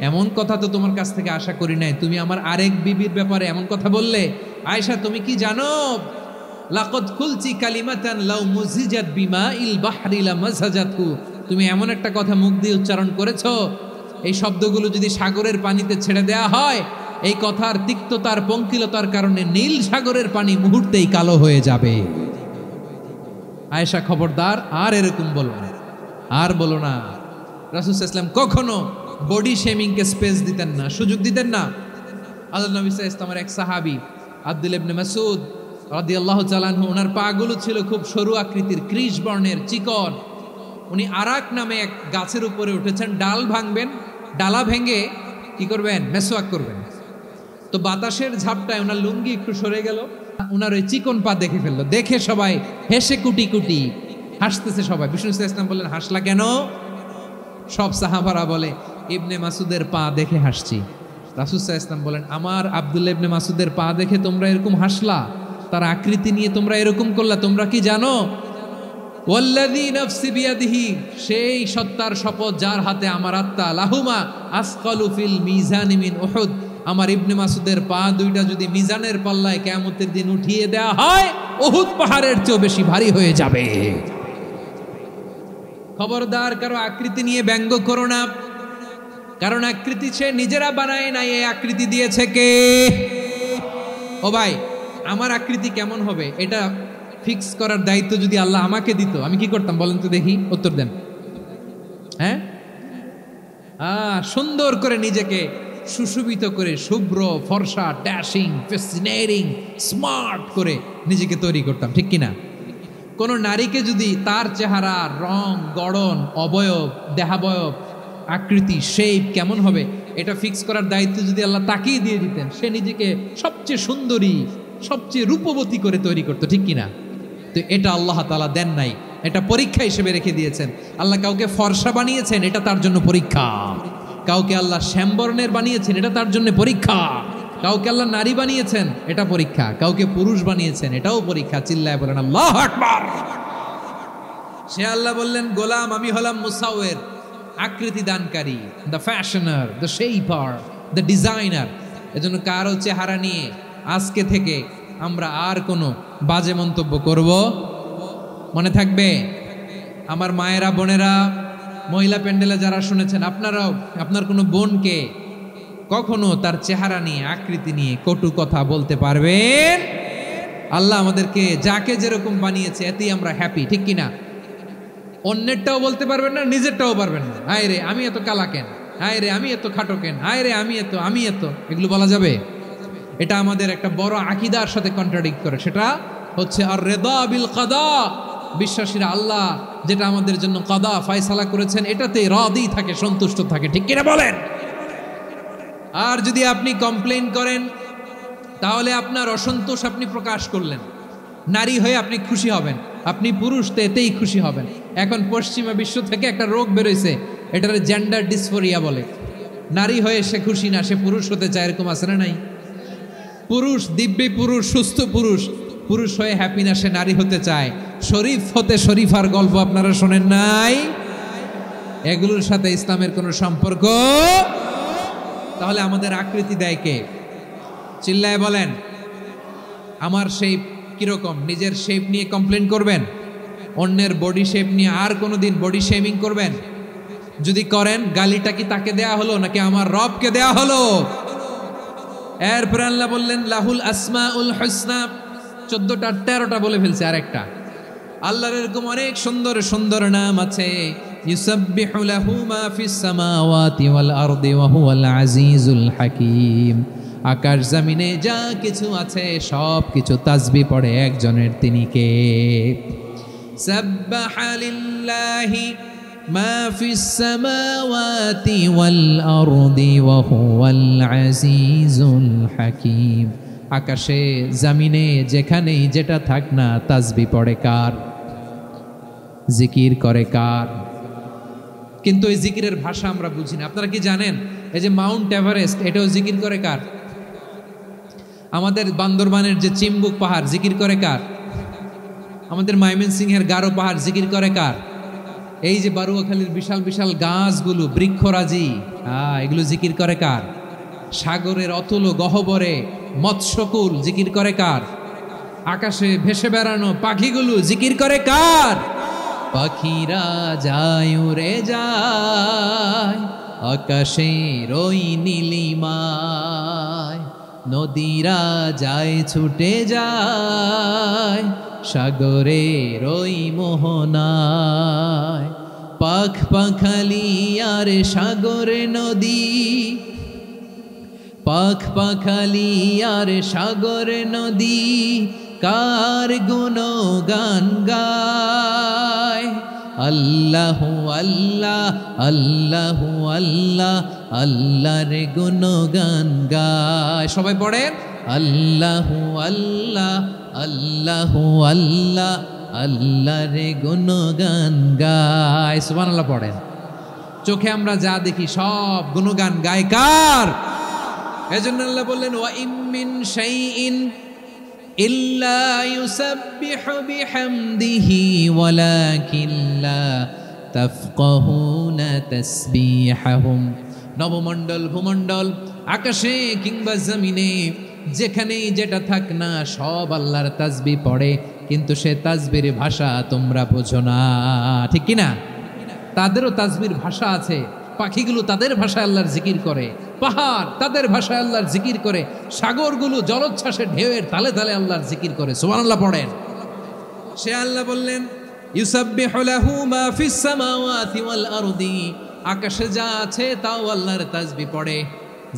এমন কথা তো তোমার কাছ থেকে আশা করি নাই, তুমি আমার আরেক বিবির ব্যাপারে এমন কথা বললে। আয়েশা তুমি কি জানো, লাকাদ কুলতি কালিমাতান লাউ মুজিজাত বিমাইল বাহরি লামাসাজাতহু, তুমি এমন একটা কথা মুখ দিয়ে উচ্চারণ করেছো, এই শব্দগুলো যদি সাগরের পানিতে ছেড়ে দেয়া হয়, এই কথার তিক্ততার পঙ্কিলতার কারণে নীল সাগরের পানি মুহূর্তেই কালো হয়ে যাবে। আয়েশা খবরদার, আর এরকম বলো না, আর বলো না। রাসূল সাল্লাল্লাহু আলাইহি ওয়াসাল্লাম কখনো বডি শেমিংকে স্পেস দিতেন না, সুযোগ দিতেন না। আল্লাহ নবী সাল্লাল্লাহু আলাইহি ওয়াসাল্লামের এক সাহাবী আব্দুল্লাহ ইবনে মাসউদ রাদিয়াল্লাহু তাআলা আনহু, ওনার পাগুলো ছিল খুব সরু আকৃতির, কৃশ বর্ণের, চিকন। উনি আরাক নামে এক গাছের উপরে উঠেছেন, ডাল ভাঙবেন, ডালা ভেঙে কি করবেন, মেসওয়াক করবেন। তো বাতাসের ঝাপটায় ওনার লুঙ্গি একটু সরে গেল, ওনার ওই চিকন পা দেখে ফেললো। দেখে সবাই হেসে কুটি কুটি হাসতেছে সবাই। বিষ্ণু সাল্লাল্লাহু আলাইহি ওয়াসাল্লাম বললেন, হাসলা কেন? সব সাহাবারা বলে, ইবনে মাসুদের পা দেখে হাসছি। রাসূল সাল্লাল্লাহু আলাইহি ওয়াসাল্লাম বলেন, আমার আব্দুল্লাহ ইবনে মাসুদের পা দেখে তোমরা এরকম হাসলা, তার আকৃতি নিয়ে তোমরা এরকম করলা, তোমরা কি জানো? ওয়াল্লাযী নাফসি বিয়াদিহি, সেই সত্তার শপথ যার হাতে আমার আত্মা, লাহুমা আসকালু ফিল মিজানি মিন উহুদ, আমার ইবনে মাসুদের পা দুইটা যদি মিজানের পাল্লায় কিয়ামতের দিন উঠিয়ে দেয়া হয়, উহুদ পাহাড়ের চেয়েও বেশি ভারী হয়ে যাবে। খবরদার, কারো আকৃতি নিয়ে ব্যঙ্গ করো না, কারণ আকৃতি সে নিজেরা বানায় নাই, এই আকৃতি দিয়েছে কে? ও ভাই, আমার আকৃতি কেমন হবে এটা ফিক্স করার দায়িত্ব যদি আল্লাহ আমাকে দিত, আমি কি করতাম বলেন তো দেখি, উত্তর দেন। হ্যাঁ, সুন্দর করে নিজেকে সুশোভিত করে, শুভ্র ফর্সা, ড্যাশিং, ফ্যাসিনেটিং, স্মার্ট করে নিজেকে তৈরি করতাম, ঠিক কিনা? কোন নারীকে যদি তার চেহারা, রং, গড়ন, অবয়ব, দেহাবয়ব, আকৃতি, শেপ কেমন হবে এটা ফিক্স করার দায়িত্ব যদি আল্লাহ তাকেই দিয়ে দিতেন, সে নিজেকে সবচেয়ে সুন্দরী, সবচেয়ে রূপবতী করে তৈরি করতো, ঠিক কিনা? তো এটা আল্লাহ তাআলা দেন নাই, এটা পরীক্ষা হিসেবে রেখে দিয়েছেন। আল্লাহ কাউকে ফর্সা বানিয়েছেন, এটা তার জন্য পরীক্ষা। কাউকে আল্লাহ শ্যামবর্ণের বানিয়েছেন, এটা তার জন্য পরীক্ষা। কাউকে আল্লাহ নারী বানিয়েছেন, এটা পরীক্ষা। কাউকে পুরুষ বানিয়েছেন, এটাও পরীক্ষা। চিল্লায় বলেন আল্লাহু আকবার। সে আল্লাহ বললেন, গোলাম আমি হলাম মুসাওয়ির, আকৃতি দানকারী, the fashioner, the shaper, the designer. এজন্য কারো চেহারা নিয়ে আজকে থেকে আমরা আর কোনো বাজে মন্তব্য করব মনে থাকবে। আমার মায়েরা, বোনেরা, মহিলা প্যান্ডেলে যারা শুনেছেন, আপনারাও আপনার কোনো বোনকে কখনো তার চেহারা নিয়ে, আকৃতি নিয়ে কটু কথা বলতে পারবেন? আল্লাহ আমাদেরকে যাকে যেরকম বানিয়েছে এতেই আমরা হ্যাপি, ঠিক কিনা? অন্যেরটাও বলতে পারবেন না, নিজেরটাও পারবেন না। হায় রে আমি এত কালা কেন, হায় রে আমি এত খাটো কেন, হায় রে আমি এত, এগুলো বলা যাবে? এটা আমাদের একটা বড় আকীদার সাথে কন্ট্রাডিক্ট করে। সেটা হচ্ছে আর রিদা বিল কাদা, বিশ্বাসীরা আল্লাহ যেটা আমাদের জন্য কাদা ফয়সালা করেছেন এটাতে রাদি থাকে, সন্তুষ্ট থাকে, ঠিক কিনা বলেন? আর যদি আপনি কমপ্লেইন করেন তাহলে আপনার অসন্তোষ আপনি প্রকাশ করলেন। নারী হয়ে আপনি খুশি হবেন, আপনি পুরুষ তো এতেই খুশি হবেন। এখন পশ্চিমা বিশ্ব থেকে একটা রোগ বেরোইছে, এটার জেন্ডার ডিসফোরিয়া বলে। নারী হয়ে সে খুশি না, সে পুরুষ হতে চায়, এরকম আছে না নাই? পুরুষ, দিব্যি পুরুষ, সুস্থ পুরুষ, পুরুষ হয়ে হ্যাপি না, সে নারী হতে চায়। শরীফ হতে শরীফার গল্প আপনারা শোনেন নাই? এগুলোর সাথে ইসলামের কোনো সম্পর্ক? তাহলে আমাদের আকৃতি দেয় কে? চিল্লায় বলেন। আমার শেপ কিরকম, নিজের শেপ নিয়ে কমপ্লেন করবেন? অন্যের বডি শেপ নিয়ে আর কোনোদিন বডি শেমিং করবেন? যদি করেন, গালিটা কি তাকে দেয়া হলো নাকি আমার রবকে দেয়া হলো? এরপর আল্লাহ বললেন লাহুল আসমাউল হুসনা, 14টা 13টা বলে ফেলছে, আর একটা। আল্লাহর এরকম অনেক সুন্দর সুন্দর নাম আছে। ইউসাব্বিহু লাহু মা ফিস সামাওয়াতি ওয়াল আরদি ওয়া হুয়াল আজিজুল হাকীম। আকাশ জমিনে যা কিছু আছে সব কিছু তাসবিহ পড়ে একজনের, তিনি কে? সাব্বাহা লিল্লাহি মা ফিস সামাওয়াতি ওয়াল আরদি ওয়া হুয়াল আজিজুল হাকীম। আকাশে জমিনে যেখানেই যেটা থাক না, তাসবিহ পড়ে কার? জিকির করে কার? কিন্তু এই জিকিরের ভাষা আমরা বুঝি না। আপনারা কি জানেন এই যে মাউন্ট এভারেস্ট, এটাও জিকির করে কার? আমাদের বান্দরবানের যে চিম্বুক পাহাড় জিকির করে কার? আমাদের ময়মনসিংহের গারো পাহাড় জিকির করে কার? এই যে বারুয়াখালীর বিশাল বিশাল গাছগুলো বৃক্ষরাজি, এগুলো জিকির করে কার? সাগরের অতুল গহ্বরে মৎস্যকুল জিকির করে কার? আকাশে ভেসে বেড়ানো পাখিগুলো জিকির করে কার? পাখিরা যায় উড়ে যায় আকাশের ওই নীলিমায়, নদীরা যায় ছুটে যায় সাগরের ওই মোহনায়। পাখ পাখালি আর সাগরে নদী, পাখ পাখালি আর সাগরে নদী, কার গুণগান গায়। আল্লাহু আল্লাহ আল্লাহু আল্লাহ আল্লাহর গুণগান গায়। সবাই পড়েন আল্লাহু আল্লাহ আল্লাহু আল্লাহ আল্লাহর গুণগান গায়। সুবহানাল্লাহ পড়েন। চোখে আমরা যা দেখি সব গুণগান গায় কার? এজন্য আল্লাহ বললেন ওয়া ইম মিন শাইইন ইল্লা ইউসাব্বিহু বিহামদিহি ওয়ালাকিন লা তাফকাহুনা তাসবিহাহুম। নবমণ্ডল ভূমণ্ডল আকাশে কিংবা জমিনে যেখানেই যেটা থাক না সব আল্লাহর তাসবিহ পড়ে, কিন্তু সে তাসবির ভাষা তোমরা বোঝো না, ঠিক কিনা? তাদেরও তাসবির ভাষা আছে। পাখিগুলো তাদের ভাষায় আল্লাহর জিকির করে, পাহাড় তাদের ভাষায় আল্লাহর জিকির করে, সাগরগুলো জলোচ্ছ্বাসের ঢেউয়ের তালে তালে আল্লাহর জিকির করে। সুবহানাল্লাহ পড়েন। সে আল্লাহ বললেন ইউসাব্বিহু লাহু মা ফিস সামাওয়াতি ওয়াল আরদি, আকাশে যা আছে তাও আল্লাহর তাসবিহ পড়ে,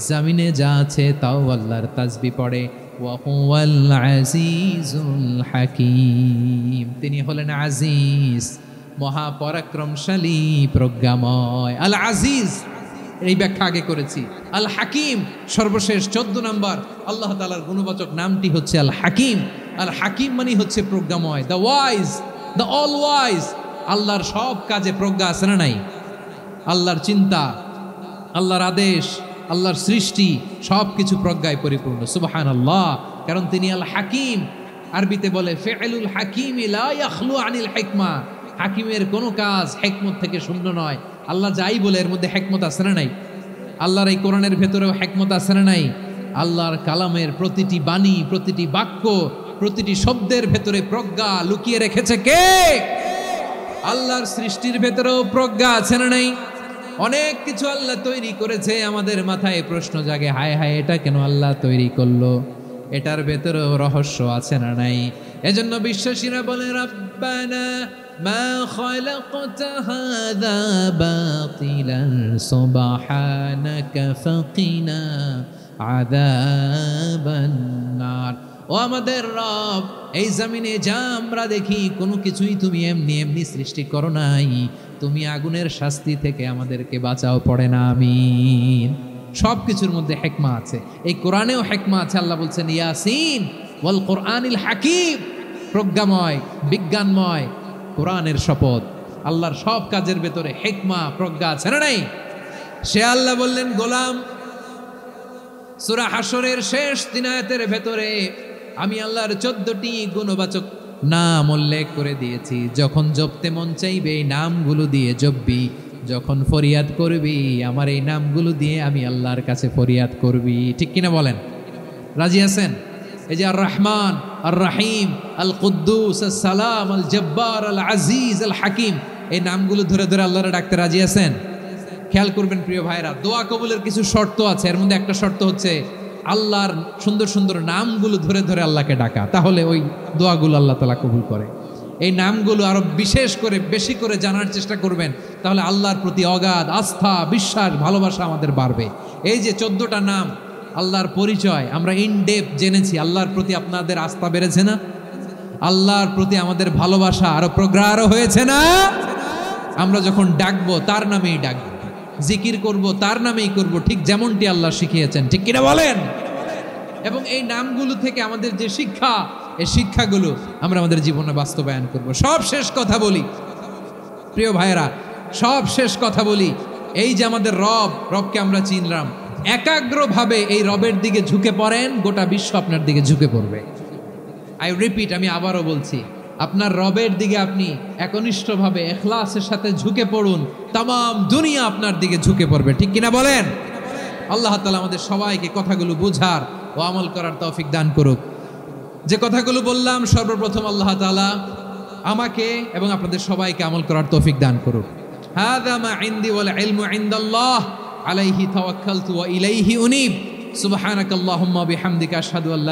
জমিনে যা আছে তাও আল্লাহর তাসবিহ পড়ে। ওয়া হুয়াল আজিজুল হাকীম, তিনি হলেন আজিজ, মহাপরাক্রমশালী, প্রজ্ঞাময়। আল আজিজ এই ব্যাখ্যা আগে করেছি। আল হাকিম সর্বশেষ 14 নম্বর আল্লাহ তাআলার গুণবাচক নামটি হচ্ছে আল হাকিম। আল হাকিম মানে হচ্ছে প্রজ্ঞাময়, the wise, the all wise. আল্লাহর সব কাজে প্রজ্ঞা আছে না নাই? আল্লাহর চিন্তা, আল্লাহর আদেশ, আল্লাহর সৃষ্টি সব কিছু প্রজ্ঞায় পরিপূর্ণ। সুবহানাল্লাহ। কারণ তিনি আল হাকিম। আরবিতে বলে ফিআলুল হাকিমি লা ইয়াখলু আনিল হিকমা, হাকিমের কোনো কাজ হিকমত থেকে শূন্য নয়। আল্লাহ যাই বলে এর মধ্যে হিকমত আছে না নাই? আল্লাহর এই কোরআনের ভেতরেও হিকমত আছে না নাই? আল্লাহর কালামের প্রতিটি বাণী, প্রতিটি বাক্য, প্রতিটি শব্দের ভেতরে প্রজ্ঞা লুকিয়ে রেখেছে কে? আল্লাহর সৃষ্টির ভেতরেও প্রজ্ঞা আছে না নাই? অনেক কিছু আল্লাহ তৈরি করেছে, আমাদের মাথায় প্রশ্ন জাগে, হায় হায় এটা কেন আল্লাহ তৈরি করলো? এটার ভেতরেও রহস্য আছে না নাই? এজন্য বিশ্বাসীরা বলে রব্বানা মা খালাকতা হাযা বাতিলান সুবহানাকা ফাকিনা আযাবান নার। ও আমাদের রব, এই জমিনে যা আমরা দেখি কোনো কিছুই তুমি এমনি এমনি সৃষ্টি করো নাই, তুমি আগুনের শাস্তি থেকে আমাদেরকে বাঁচাও, পড়ে না আমিন। সব কিছুর মধ্যে হিকমা আছে, এই কোরআনেও হিকমা আছে। আল্লাহ বলছেন ইয়াসিন ওয়াল কোরআনিল হাকিম, প্রজ্ঞাময়, বিজ্ঞানময় কোরআনের শপথ। আল্লাহর সব কাজের ভেতরে হিকমা, প্রজ্ঞা আছে না নাই? সে আল্লাহ বললেন গোলাম, সূরা হাশরের শেষ 3 আয়াতের ভেতরে আমি আল্লাহর 14টি গুণবাচক নাম উল্লেখ করে দিয়েছি। যখন জপতে মন চাইবে এই নামগুলো দিয়ে জপবি, যখন ফরিয়াদ করবি আমার এই নামগুলো দিয়ে আমি আল্লাহর কাছে ফরিয়াদ করবি। ঠিক কিনা বলেন? রাজি আছেন? এই যে আর রহমান, আর রাহিম, আল কুদ্দুস, আল সালাম, আল জব্বার, আল আজিজ, আল হাকিম, এই নামগুলো ধরে ধরে আল্লাহরে ডাকতে রাজি আছেন? খেয়াল করবেন প্রিয় ভাইরা, দোয়া কবুলের কিছু শর্ত আছে। এর মধ্যে একটা শর্ত হচ্ছে আল্লাহর সুন্দর সুন্দর নামগুলো ধরে ধরে আল্লাহকে ডাকা, তাহলে ওই দোয়াগুলো আল্লাহ তাআলা কবুল করে। এই নামগুলো আরো বিশেষ করে বেশি করে জানার চেষ্টা করবেন, তাহলে আল্লাহর প্রতি অগাধ আস্থা, বিশ্বাস, ভালোবাসা আমাদের বাড়বে। এই যে 14টা নাম আল্লাহর পরিচয় আমরা ইন ডেপথ জেনেছি, আল্লাহর প্রতি আপনাদের আস্থা বেড়েছে না? আল্লাহর প্রতি আমাদের ভালোবাসা আরো প্রগাঢ় হয়েছে না? আমরা যখন ডাকবো তার নামেই ডাকবো, জিকির করব তার নামেই করব, ঠিক যেমনটি আল্লাহ শিখিয়েছেন। ঠিক কিনা বলেন? এবং এই নামগুলো থেকে আমাদের যে শিক্ষা, এই শিক্ষাগুলো আমরা আমাদের জীবনে বাস্তবায়ন করব। সব শেষ কথা বলি প্রিয় ভাইয়েরা, সব শেষ কথা বলি, এই যে আমাদের রবকে আমরা চিনলাম, একাগ্রভাবে এই রবের দিকে ঝুঁকে পড়েন, গোটা বিশ্ব আপনার দিকে ঝুঁকে পড়বে। আই রিপিট, আমি আবারও বলছি, আপনার রবের দিকে আপনি একনিষ্ঠভাবে ইখলাসের সাথে ঝুঁকে পড়ুন, তামাম দুনিয়া আপনার দিকে ঝুঁকে পড়বে। ঠিক কিনা বলেন? আল্লাহ তাআলা আমাদের সবাইকে কথাগুলো বুঝার ও আমল করার তৌফিক দান করুক। যে কথাগুলো বললাম, সর্বপ্রথম আল্লাহ তাআলা আমাকে এবং আপনাদের সবাইকে আমল করার তৌফিক দান করুক। হাযা মা ইনদি ওয়াল ইলমু ইনদাল্লাহ আলাইহি তাওয়াক্কালতু ওয়া ইলাইহি উনীব। সুবহানাকাল্লাহুম্মা বিহামদিকা আশহাদু আল্লা